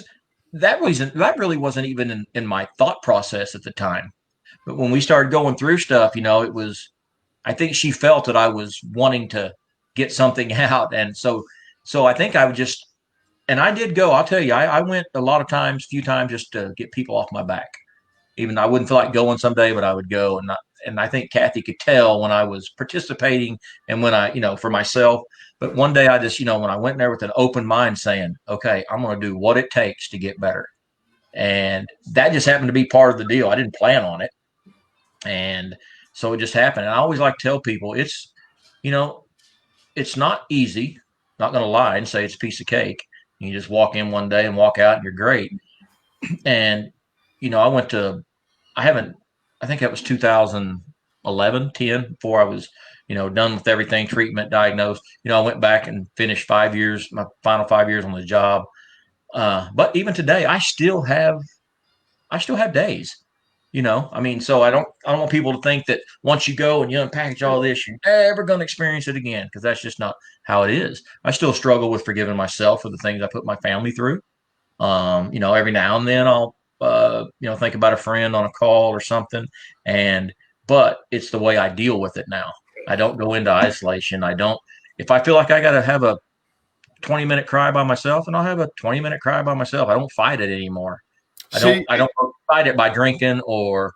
that really wasn't even in my thought process at the time. But when we started going through stuff, it was, I think she felt that I was wanting to get something out. And so I think I would just, and I did go, I'll tell you, I went few times just to get people off my back. Even though I wouldn't feel like going someday, but I would go. And I think Kathy could tell when I was participating and when I, for myself. But one day I just, when I went in there with an open mind saying, okay, I'm going to do what it takes to get better. And that just happened to be part of the deal. I didn't plan on it. And so it just happened. And I always like to tell people it's not easy, not going to lie and say it's a piece of cake. You just walk in one day and walk out and you're great. And, I think that was 2011, 10, before I was, done with everything, treatment, diagnosed. I went back and finished my final 5 years on the job. But even today, I still have days, so I don't want people to think that once you go and you unpackage all this, you're never going to experience it again, because that's just not how it is. I still struggle with forgiving myself for the things I put my family through. Every now and then I'll, think about a friend on a call or something. But it's the way I deal with it now. I don't go into isolation. If I feel like I got to have a 20-minute cry by myself, and I'll have a 20-minute cry by myself. I don't fight it anymore. I don't fight it by drinking or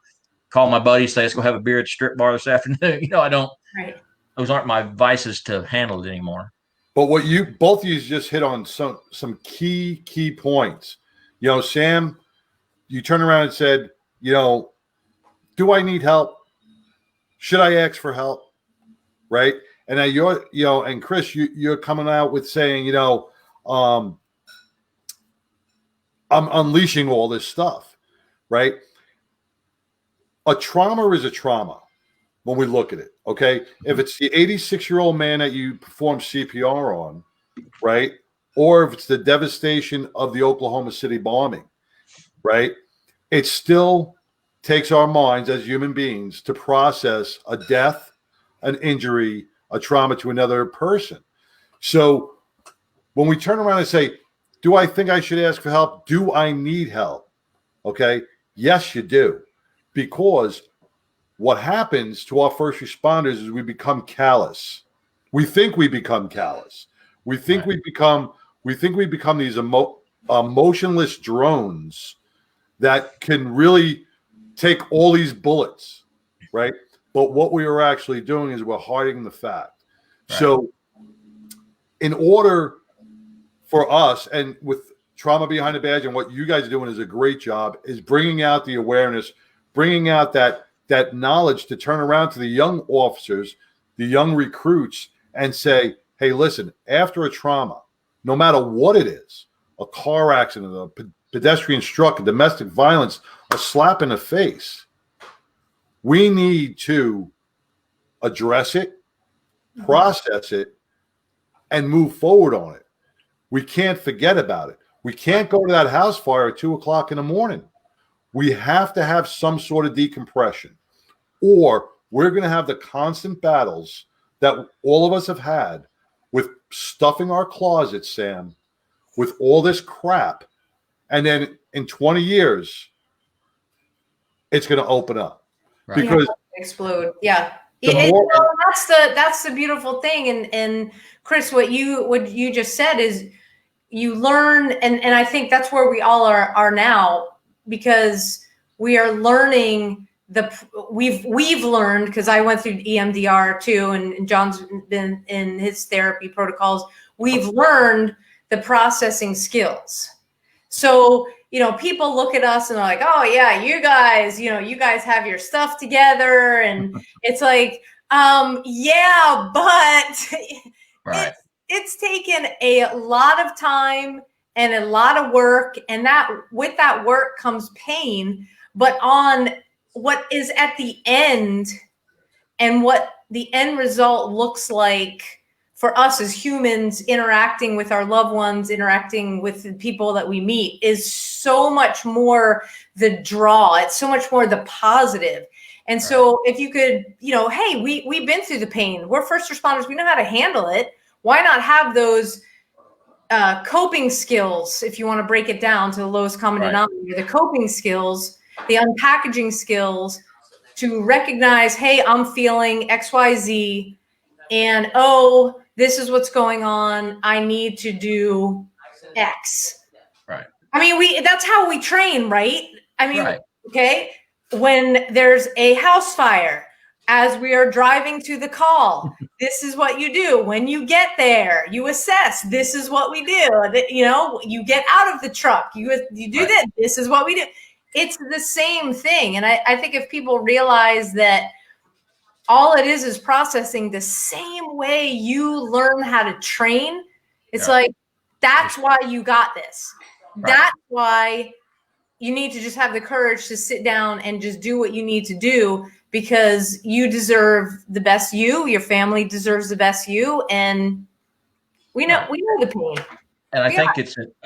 call my buddy, say, let's go have a beer at the strip bar this afternoon. I don't, Right. Those aren't my vices to handle it anymore. But what both of you just hit on some key points. Sam, you turned around and said, do I need help? Should I ask for help? Right. And now you're, and Chris, you're coming out with saying, I'm unleashing all this stuff, right? A trauma is a trauma when we look at it, okay? If it's the 86-year-old man that you perform CPR on, right? Or if it's the devastation of the Oklahoma City bombing, right? It still takes our minds as human beings to process a death, an injury, a trauma to another person. So when we turn around and say, do I think I should ask for help? Do I need help? Okay. Yes, you do. Because what happens to our first responders is we become callous. We think we become callous. We think we become these emotionless drones that can really take all these bullets, right? But what we are actually doing is we're hiding the fact. Right. So in order for us, and with Trauma Behind the Badge, and what you guys are doing is a great job, is bringing out the awareness, bringing out that knowledge to turn around to the young officers, the young recruits, and say, hey, listen, after a trauma, no matter what it is, a car accident, a pedestrian struck, a domestic violence, a slap in the face, we need to address it, process it, and move forward on it. We can't forget about it. We can't go to that house fire at 2:00 in the morning. We have to have some sort of decompression, or we're going to have the constant battles that all of us have had with stuffing our closets, Sam, with all this crap. And then in 20 years, it's going to open up. Right. Because explode. Yeah. That's the beautiful thing. And Chris, what you just said is you learn, and I think that's where we all are now, because we are learning we've learned, because I went through EMDR too, and John's been in his therapy protocols. We've learned the processing skills. So, people look at us and they're like, oh yeah, you guys have your stuff together. And it's like, yeah, but Right. it's taken a lot of time and a lot of work. And that with that work comes pain, but on what is at the end and what the end result looks like for us as humans interacting with our loved ones, interacting with the people that we meet, is so much more the draw. It's so much more the positive. And so if you could, hey, we've been through the pain. We're first responders. We know how to handle it. Why not have those coping skills, if you want to break it down to the lowest common denominator, the coping skills, the unpackaging skills to recognize, hey, I'm feeling XYZ, and this is what's going on. I need to do X. Right. I mean, that's how we train, right? I mean, okay. When there's a house fire, as we are driving to the call, this is what you do. When you get there, you assess. This is what we do. You get out of the truck. You do this. This is what we do. It's the same thing. And I think if people realize that all it is processing the same way you learn how to train, it's like, that's why you got this. That's why you need to just have the courage to sit down and just do what you need to do, because you deserve the best you, your family deserves the best you. And we know the pain. And I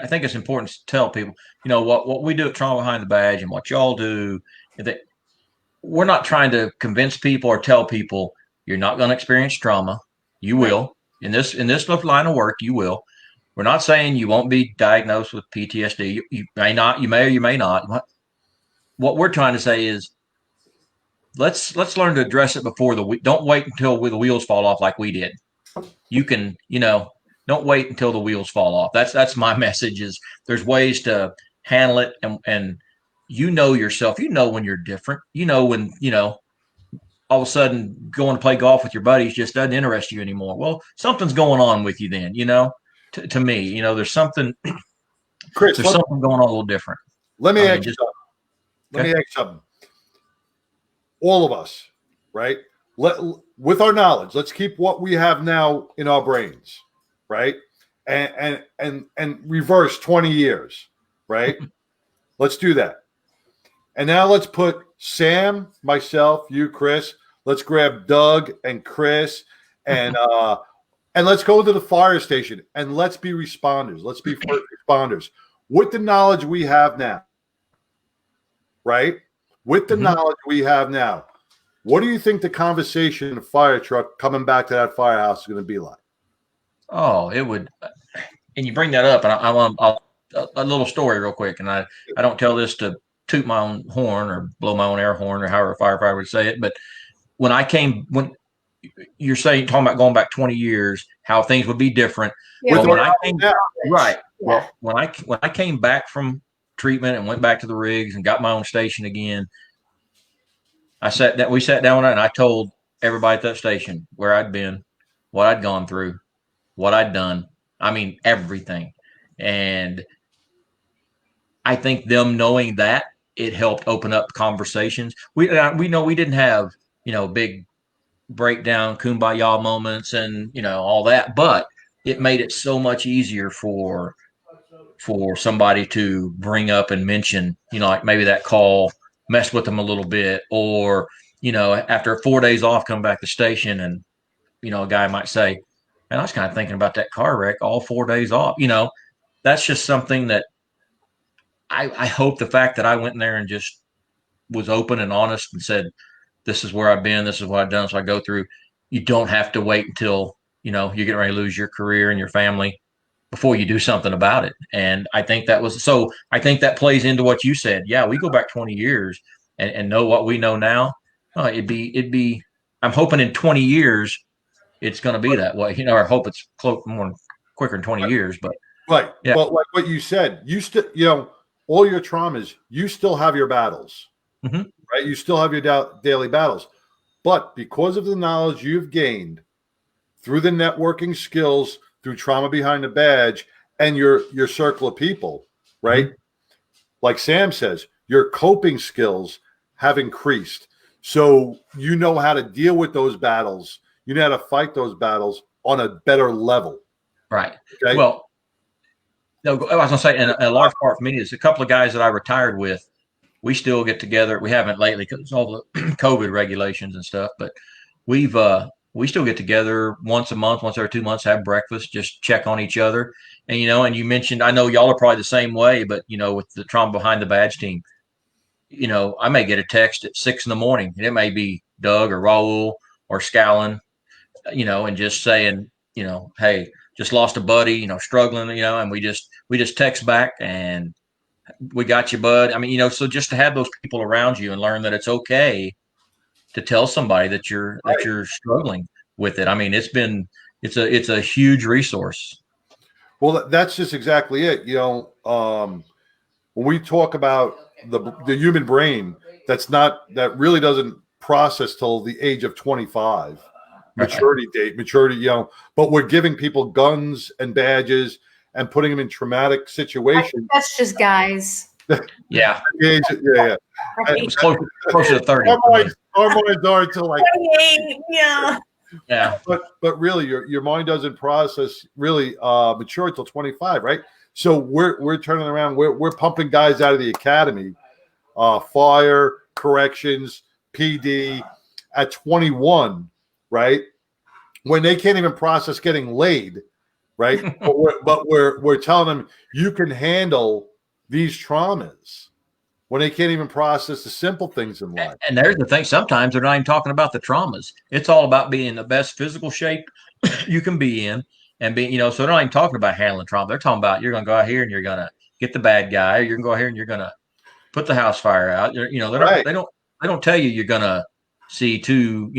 think it's important to tell people, what we do at Trauma Behind the Badge and what y'all do, that we're not trying to convince people or tell people you're not going to experience trauma. You will. In this line of work, you will. We're not saying you won't be diagnosed with PTSD. You may not, you may or you may not. What we're trying to say is, let's learn to address it before don't wait until the wheels fall off like we did. You can, don't wait until the wheels fall off. That's my message. Is there's ways to handle it, and yourself. When you're different. When all of a sudden going to play golf with your buddies just doesn't interest you anymore. Well, something's going on with you then. To me, there's something. Chris, there's something going on a little different. Let me ask you something. Let me ask you something. All of us, right? With our knowledge, let's keep what we have now in our brains, right? And reverse 20 years, right? Let's do that. And now let's put Sam, myself, you, Chris. Let's grab Doug and Chris, and let's go to the fire station, and let's be responders. Let's be first responders with the knowledge we have now, right? With the knowledge we have now, what do you think the conversation in the fire truck coming back to that firehouse is going to be like? Oh, it would. And you bring that up, and I want a little story real quick. And I don't tell this to toot my own horn or blow my own air horn or however a firefighter would say it. But when you're talking about going back 20 years, how things would be different. Yeah. Well, when I came back from treatment and went back to the rigs and got my own station again, we sat down and I told everybody at that station where I'd been, what I'd gone through, what I'd done. I mean, everything. And I think them knowing that, it helped open up conversations. We know we didn't have, big breakdown, kumbaya moments and, all that, but it made it so much easier for somebody to bring up and mention, like maybe that call messed with them a little bit, or, after 4 days off, come back to station and, a guy might say, man, I was kind of thinking about that car wreck all 4 days off. That's just something that I hope the fact that I went in there and just was open and honest and said, this is where I've been, this is what I've done. So I go through, you don't have to wait until, you're getting ready to lose your career and your family before you do something about it. And I think I think that plays into what you said. Yeah, we go back 20 years and know what we know now. It'd be, I'm hoping in 20 years, it's going to be that way, I hope it's more quicker than 20 years, but. Right. Yeah. But like what you said, you still, all your traumas, you still have your battles, Mhm. right? You still have your daily battles. But because of the knowledge you've gained through the networking skills, through trauma behind the badge, and your circle of people, right? Mhm. Like Sam says, your coping skills have increased. So you know how to deal with those battles. You know how to fight those battles on a better level. Right. Okay. Well, no, I was gonna say, and a large part for me is a couple of guys that I retired with. We still get together. We haven't lately because all the COVID regulations and stuff, but we still get together once a month, once every 2 months, have breakfast, just check on each other. And and you mentioned, I know y'all are probably the same way, but with the trauma behind the badge team, I may get a text at 6 in the morning, and it may be Doug or Raul or Scallon, and just saying, hey, just lost a buddy, struggling, and we just text back and we got you, bud. I mean, so just to have those people around you and learn that it's okay to tell somebody that you're struggling with it. I mean, it's a huge resource. Well, that's just exactly it. When we talk about the human brain, that really doesn't process till the age of 25, maturity. But we're giving people guns and badges and putting them in traumatic situations. That's just guys. Yeah. Yeah. It was closer to 30. Our minds are until like 28, yeah. Yeah. But really, your mind doesn't process really mature until 25, right? So we're turning around. We're pumping guys out of the academy, fire, corrections, PD at 21, right? When they can't even process getting laid, right? but we're telling them you can handle these traumas when they can't even process the simple things in life. And there's the thing. Sometimes they're not even talking about the traumas. It's all about being in the best physical shape you can be in, and so they're not even talking about handling trauma. They're talking about, you're going to go out here and you're going to get the bad guy. Or you're going to go out here and you're going to put the house fire out. They don't tell you you're going to see two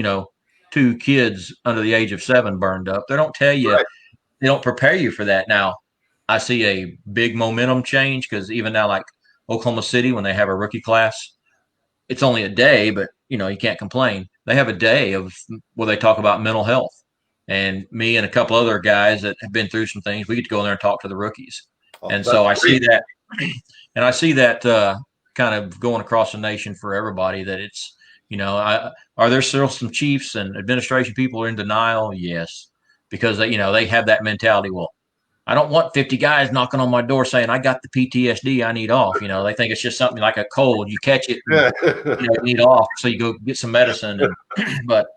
kids under the age of 7 burned up. They don't tell you. Right. They don't prepare you for that. Now, I see a big momentum change, because even now, like Oklahoma City, when they have a rookie class, it's only a day, but you can't complain. They have a day of where they talk about mental health, and me and a couple other guys that have been through some things, we get to go in there and talk to the rookies. And so I see that, and I see that kind of going across the nation for everybody, that it's, are there still some chiefs and administration people are in denial? Yes, because they have that mentality. Well, I don't want 50 guys knocking on my door saying I got the PTSD, I need off. They think it's just something like a cold. You catch it, and, you need off, so you go get some medicine. But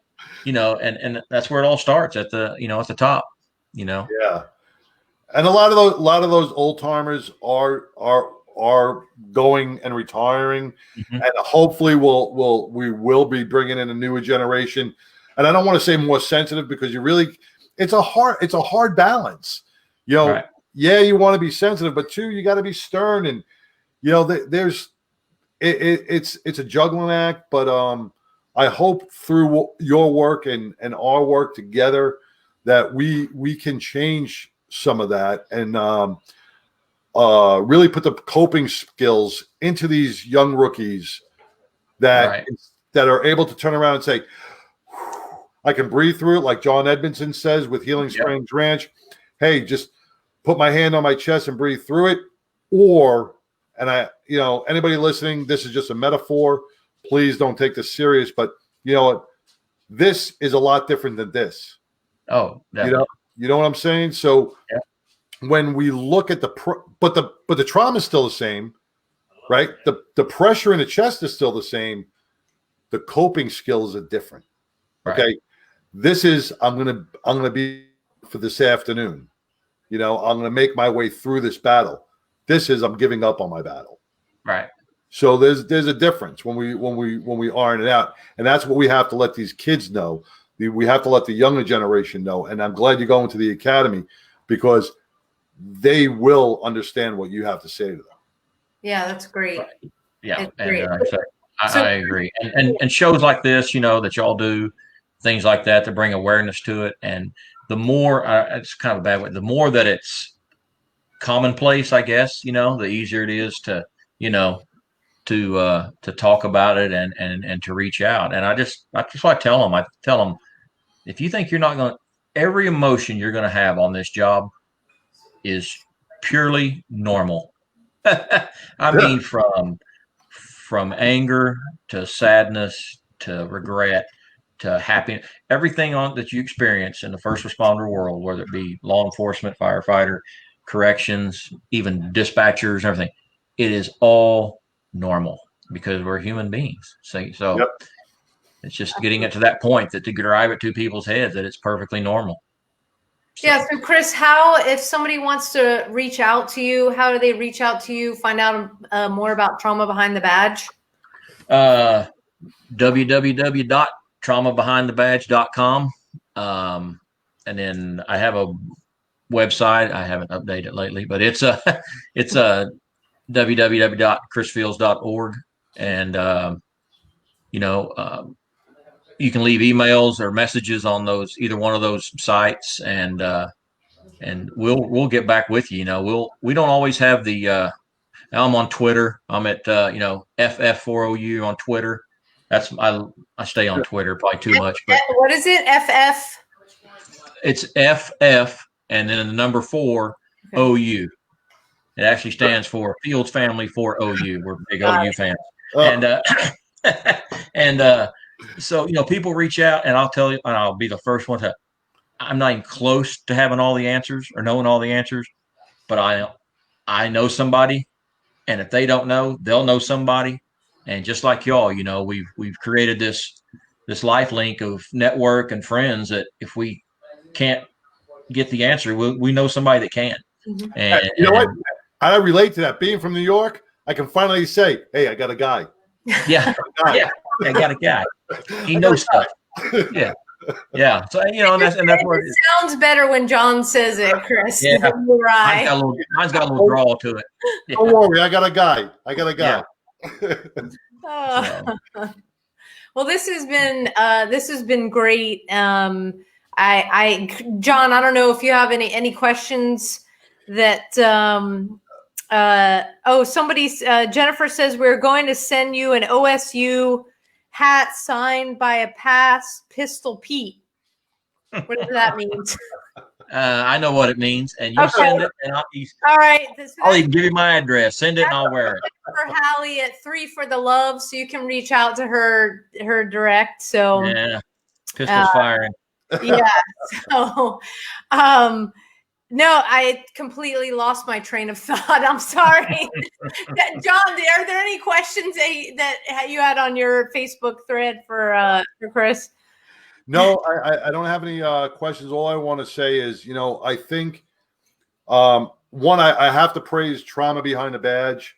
and that's where it all starts, at the at the top. Yeah, and a lot of those old timers are going and retiring, and hopefully we will be bringing in a newer generation. And I don't want to say more sensitive, because it's a hard balance. Right. Yeah, you want to be sensitive, but too, you got to be stern. And it's a juggling act. But I hope through your work and our work together that we can change some of that, and really put the coping skills into these young rookies that are able to turn around and say, I can breathe through it, like John Edmondson says with Healing Springs Ranch. Hey, just put my hand on my chest and breathe through it. And anybody listening, this is just a metaphor. Please don't take this serious, but you know what? This is a lot different than this. Oh, definitely. You know what I'm saying? So when we look at but the trauma is still the same, right? The pressure in the chest is still the same. The coping skills are different. Right. Okay. This is, I'm gonna be for this afternoon. I'm gonna make my way through this battle. This is, I'm giving up on my battle. Right. So there's a difference when we iron it out, and that's what we have to let these kids know. We have to let the younger generation know. And I'm glad you're going to the academy, because they will understand what you have to say to them. Yeah, that's great. Right. Yeah, that's great. I agree. And shows like this, that y'all do, things like that to bring awareness to it. And the more, it's kind of a bad way, the more that it's commonplace, I guess, the easier it is to, to talk about it and to reach out. And I just what I tell them, if you think you're not going to, every emotion you're going to have on this job is purely normal. I mean, from anger to sadness to regret to happiness, everything that you experience in the first responder world, whether it be law enforcement, firefighter, corrections, even dispatchers, and everything, it is all normal because we're human beings. So Yep. it's just getting it to that point that to drive it to people's heads that it's perfectly normal. Yeah. So Chris, if somebody wants to reach out to you, how do they reach out to you? Find out more about Trauma Behind the Badge? www.traumabehindthebadge.com. And then I have a website. I haven't updated lately, but it's www.chrisfields.org. And, you can leave emails or messages on either one of those sites, and we'll get back with you. We don't always have the, I'm on Twitter. I'm at FF4OU on Twitter. I stay on Twitter probably too much. But what is it? FF? It's FF and then the number 4 OU. It actually stands for Fields Family 4 OU. We're big OU fans. And so people reach out, and I'll tell you, and I'll be the first one to. I'm not even close to having all the answers or knowing all the answers, but I know somebody. And if they don't know, they'll know somebody. And just like y'all, we've created this life link of network and friends that if we can't get the answer, we know somebody that can. Mm-hmm. And you know what? I relate to that. Being from New York, I can finally say, "Hey, I got a guy." Yeah, I got a guy. He knows stuff. Yeah. Yeah, so that's what it sounds better when John says it, Chris. Yeah, right. Mine's got a little drawl to it. Yeah. Don't worry, I got a guy. Yeah. Well, this has been great. John, I don't know if you have any questions that. Jennifer says we're going to send you an OSU hat signed by a past Pistol Pete. Whatever that means. I know what it means, and you send it, and all right. I'll even give you my address. Send it, and I'll wear it. For Hallie at 3 for the Love, so you can reach out to her direct. So yeah, pistols firing. Yeah. So, no, I completely lost my train of thought. I'm sorry. John, are there any questions that you had on your Facebook thread for Chris? No, I don't have any questions. All I want to say is, I think, one, I have to praise Trauma Behind the Badge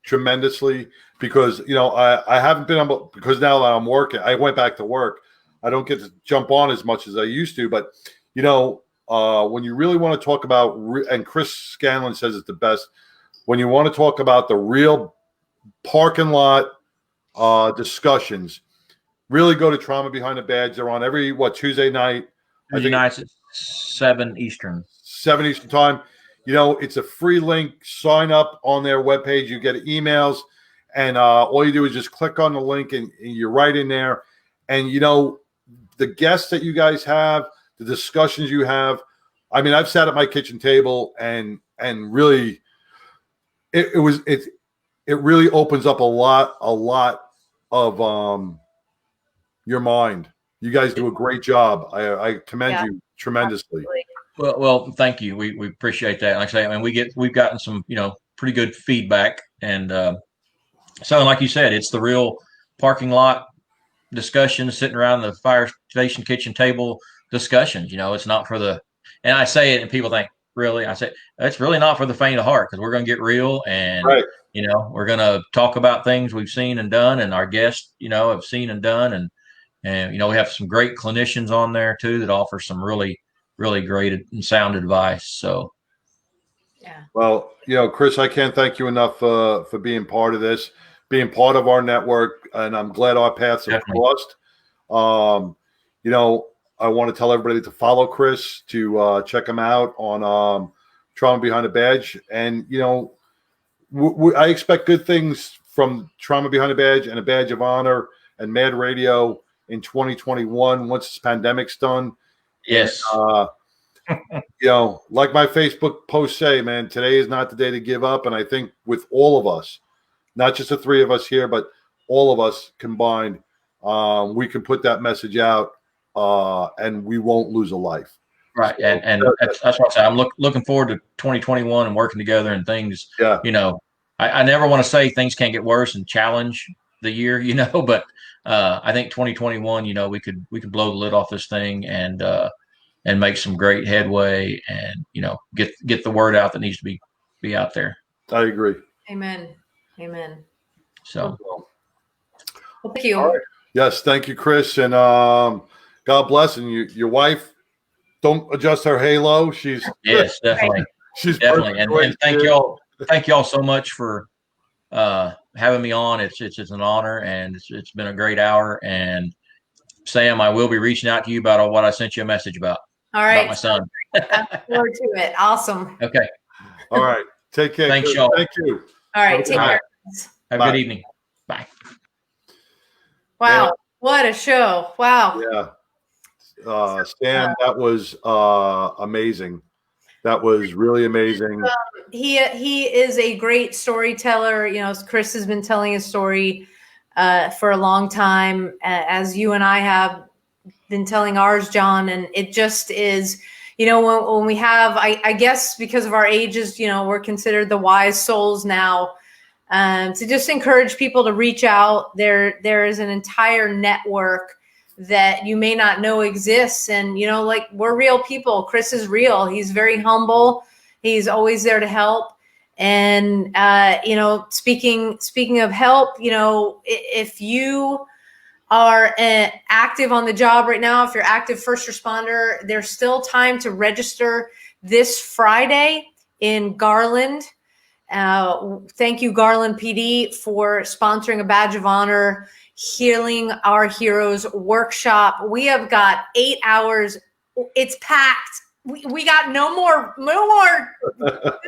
tremendously because, I haven't been able, because now that I'm working, I went back to work. I don't get to jump on as much as I used to, but, when you really want to talk about, and Chris Scanlon says it's the best, when you want to talk about the real parking lot discussions, really go to Trauma Behind the Badge. They're on every, Tuesday night? Tuesday nights at 7 Eastern. 7 Eastern time. It's a free link. Sign up on their webpage. You get emails, and all you do is just click on the link, and you're right in there. And, the guests that you guys have, the discussions you have. I mean, I've sat at my kitchen table and really, it really opens up a lot of your mind. You guys do a great job. I commend you tremendously. Absolutely. Well, thank you. We appreciate that. Like I say, I mean, we've gotten some, pretty good feedback, and so like you said, it's the real parking lot discussions, sitting around the fire station kitchen table discussions. It's not for the, and I say it and people think, really? I say it's really not for the faint of heart, because we're going to get real, and right. We're going to talk about things we've seen and done, and our guests have seen and done, and we have some great clinicians on there too that offer some really, really great and sound advice. So yeah. Well, Chris, I can't thank you enough for being part of this, being part of our network, and I'm glad our paths have crossed. I want to tell everybody to follow Chris, to check him out on Trauma Behind the Badge. And, I expect good things from Trauma Behind the Badge and a Badge of Honor and Mad Radio in 2021 once this pandemic's done. Yes. And, like my Facebook posts say, man, today is not the day to give up. And I think with all of us, not just the three of us here, but all of us combined, we can put that message out, and we won't lose a life. Right. And that's what I say. I'm looking forward to 2021 and working together and things. Yeah. I never want to say things can't get worse and challenge the year, but I think 2021, we could blow the lid off this thing and make some great headway and, get the word out that needs to be out there. I agree. Amen. So well, thank you. All right. Yes. Thank you, Chris. And God bless. And your wife, don't adjust her halo. Yes, definitely. She's definitely. And thank y'all so much for having me on. It's an honor, and it's been a great hour. And Sam, I will be reaching out to you about what I sent you a message about. All right. About my son. I look forward to it. Awesome. Okay. All right. Take care. Thanks, y'all. Thank you. All right. Take care. Have a good evening. Bye. Wow. Yeah. What a show. Wow. Yeah. Stan, that was amazing. That was really amazing. He is a great storyteller. Chris has been telling his story for a long time, as you and I have been telling ours, John. And it just is, when we have, I guess because of our ages, we're considered the wise souls now. To just encourage people to reach out. There is an entire network that you may not know exists. And, we're real people. Chris is real. He's very humble. He's always there to help. And, speaking of help, if you are active on the job right now, if you're active first responder, there's still time to register this Friday in Garland. Thank you, Garland PD, for sponsoring a Badge of Honor Healing Our Heroes workshop. We have got 8 hours. It's packed. We got no more stuff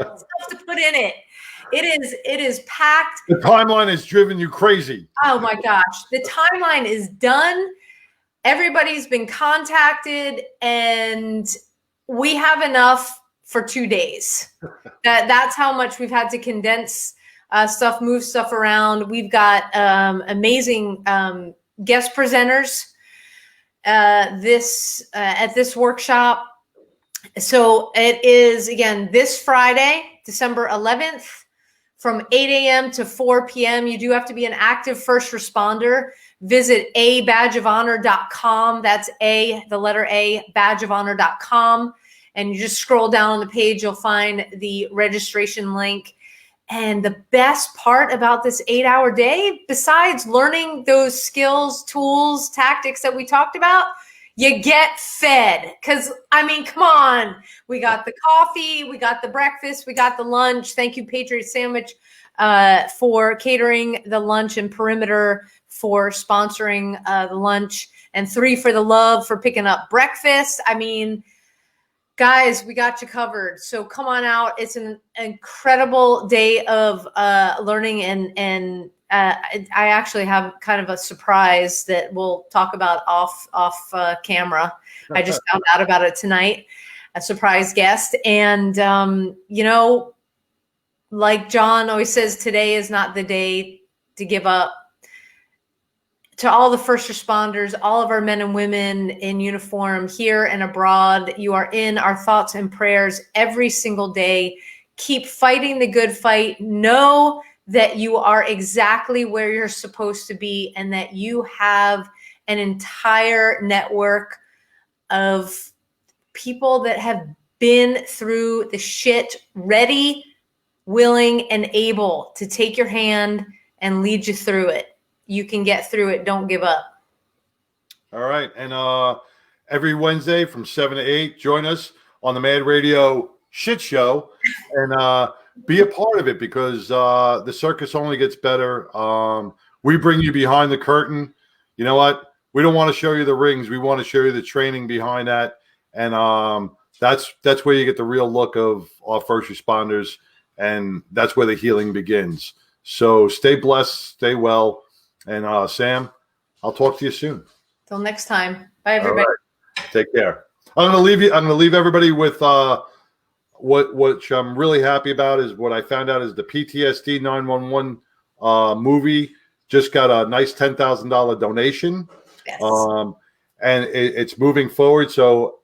to put in it. It is packed. The timeline has driven you crazy. Oh my gosh. The timeline is done. Everybody's been contacted, and we have enough for 2 days. That's how much we've had to condense stuff, move stuff around. We've got amazing guest presenters at this workshop. So it is, again, this Friday, December 11th, from 8 a.m. to 4 p.m. You do have to be an active first responder. Visit abadgeofhonor.com. That's the letter A, badgeofhonor.com. And you just scroll down on the page, you'll find the registration link. And the best part about this 8-hour day, besides learning those skills, tools, tactics that we talked about, you get fed. Because, come on. We got the coffee, we got the breakfast, we got the lunch. Thank you, Patriot Sandwich, for catering the lunch, and Perimeter for sponsoring the lunch, and 3 for the Love for picking up breakfast. Guys, we got you covered. So come on out. It's an incredible day of learning, and I actually have kind of a surprise that we'll talk about off camera. I just found out about it tonight, a surprise guest. And, like John always says, today is not the day to give up. To all the first responders, all of our men and women in uniform here and abroad, you are in our thoughts and prayers every single day. Keep fighting the good fight. Know that you are exactly where you're supposed to be, and that you have an entire network of people that have been through the shit, ready, willing, and able to take your hand and lead you through it. You can get through it. Don't give up. All right. And every Wednesday from 7 to 8, join us on the Mad Radio Shit Show, and be a part of it, because the circus only gets better. We bring you behind the curtain. You know what? We don't want to show you the rings. We want to show you the training behind that. And that's where you get the real look of our first responders, and that's where the healing begins. So stay blessed, stay well, and Sam, I'll talk to you soon. Till next time. Bye, everybody. All right. Take care. I'm gonna leave everybody with which I'm really happy about is what I found out is the PTSD 911 movie just got a nice $10,000 donation. Yes. And it's moving forward. So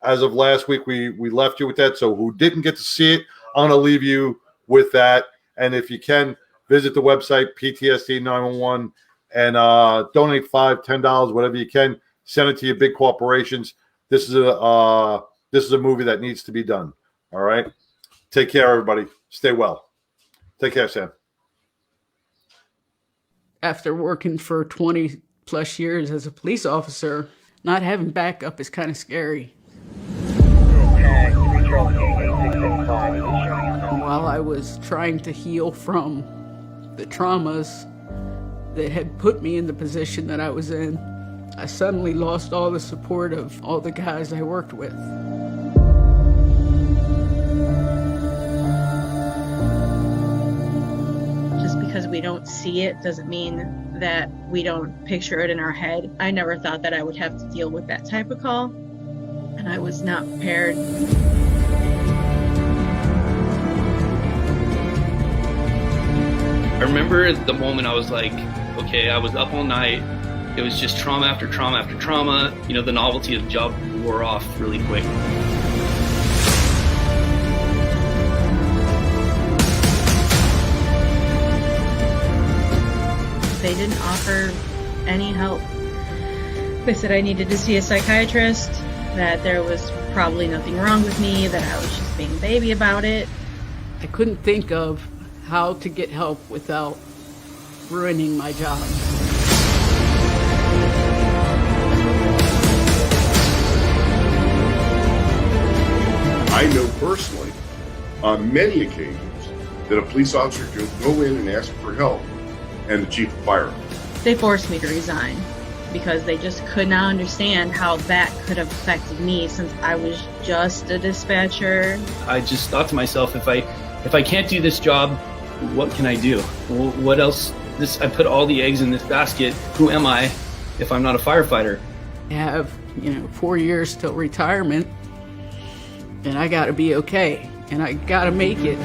as of last week, we left you with that. So who didn't get to see it, I'm gonna leave you with that. And if you can, visit the website PTSD 911 and donate $5, $10, whatever you can. Send it to your big corporations. This is a movie that needs to be done. All right. Take care, everybody. Stay well. Take care, Sam. After working for 20 plus years as a police officer, not having backup is kind of scary. While I was trying to heal from the traumas that had put me in the position that I was in, I suddenly lost all the support of all the guys I worked with. Just because we don't see it doesn't mean that we don't picture it in our head. I never thought that I would have to deal with that type of call, and I was not prepared. I remember the moment I was like, okay, I was up all night. It was just trauma after trauma after trauma. You know, the novelty of the job wore off really quick. They didn't offer any help. They said I needed to see a psychiatrist, that there was probably nothing wrong with me, that I was just being a baby about it. I couldn't think of how to get help without ruining my job. I know personally, on many occasions, that a police officer can go in and ask for help, and the chief will fire him. They forced me to resign because they just could not understand how that could have affected me since I was just a dispatcher. I just thought to myself, if I can't do this job, what can I do? What else? I put all the eggs in this basket. Who am I if I'm not a firefighter? I have, 4 years till retirement, and I gotta be okay, and I gotta make it.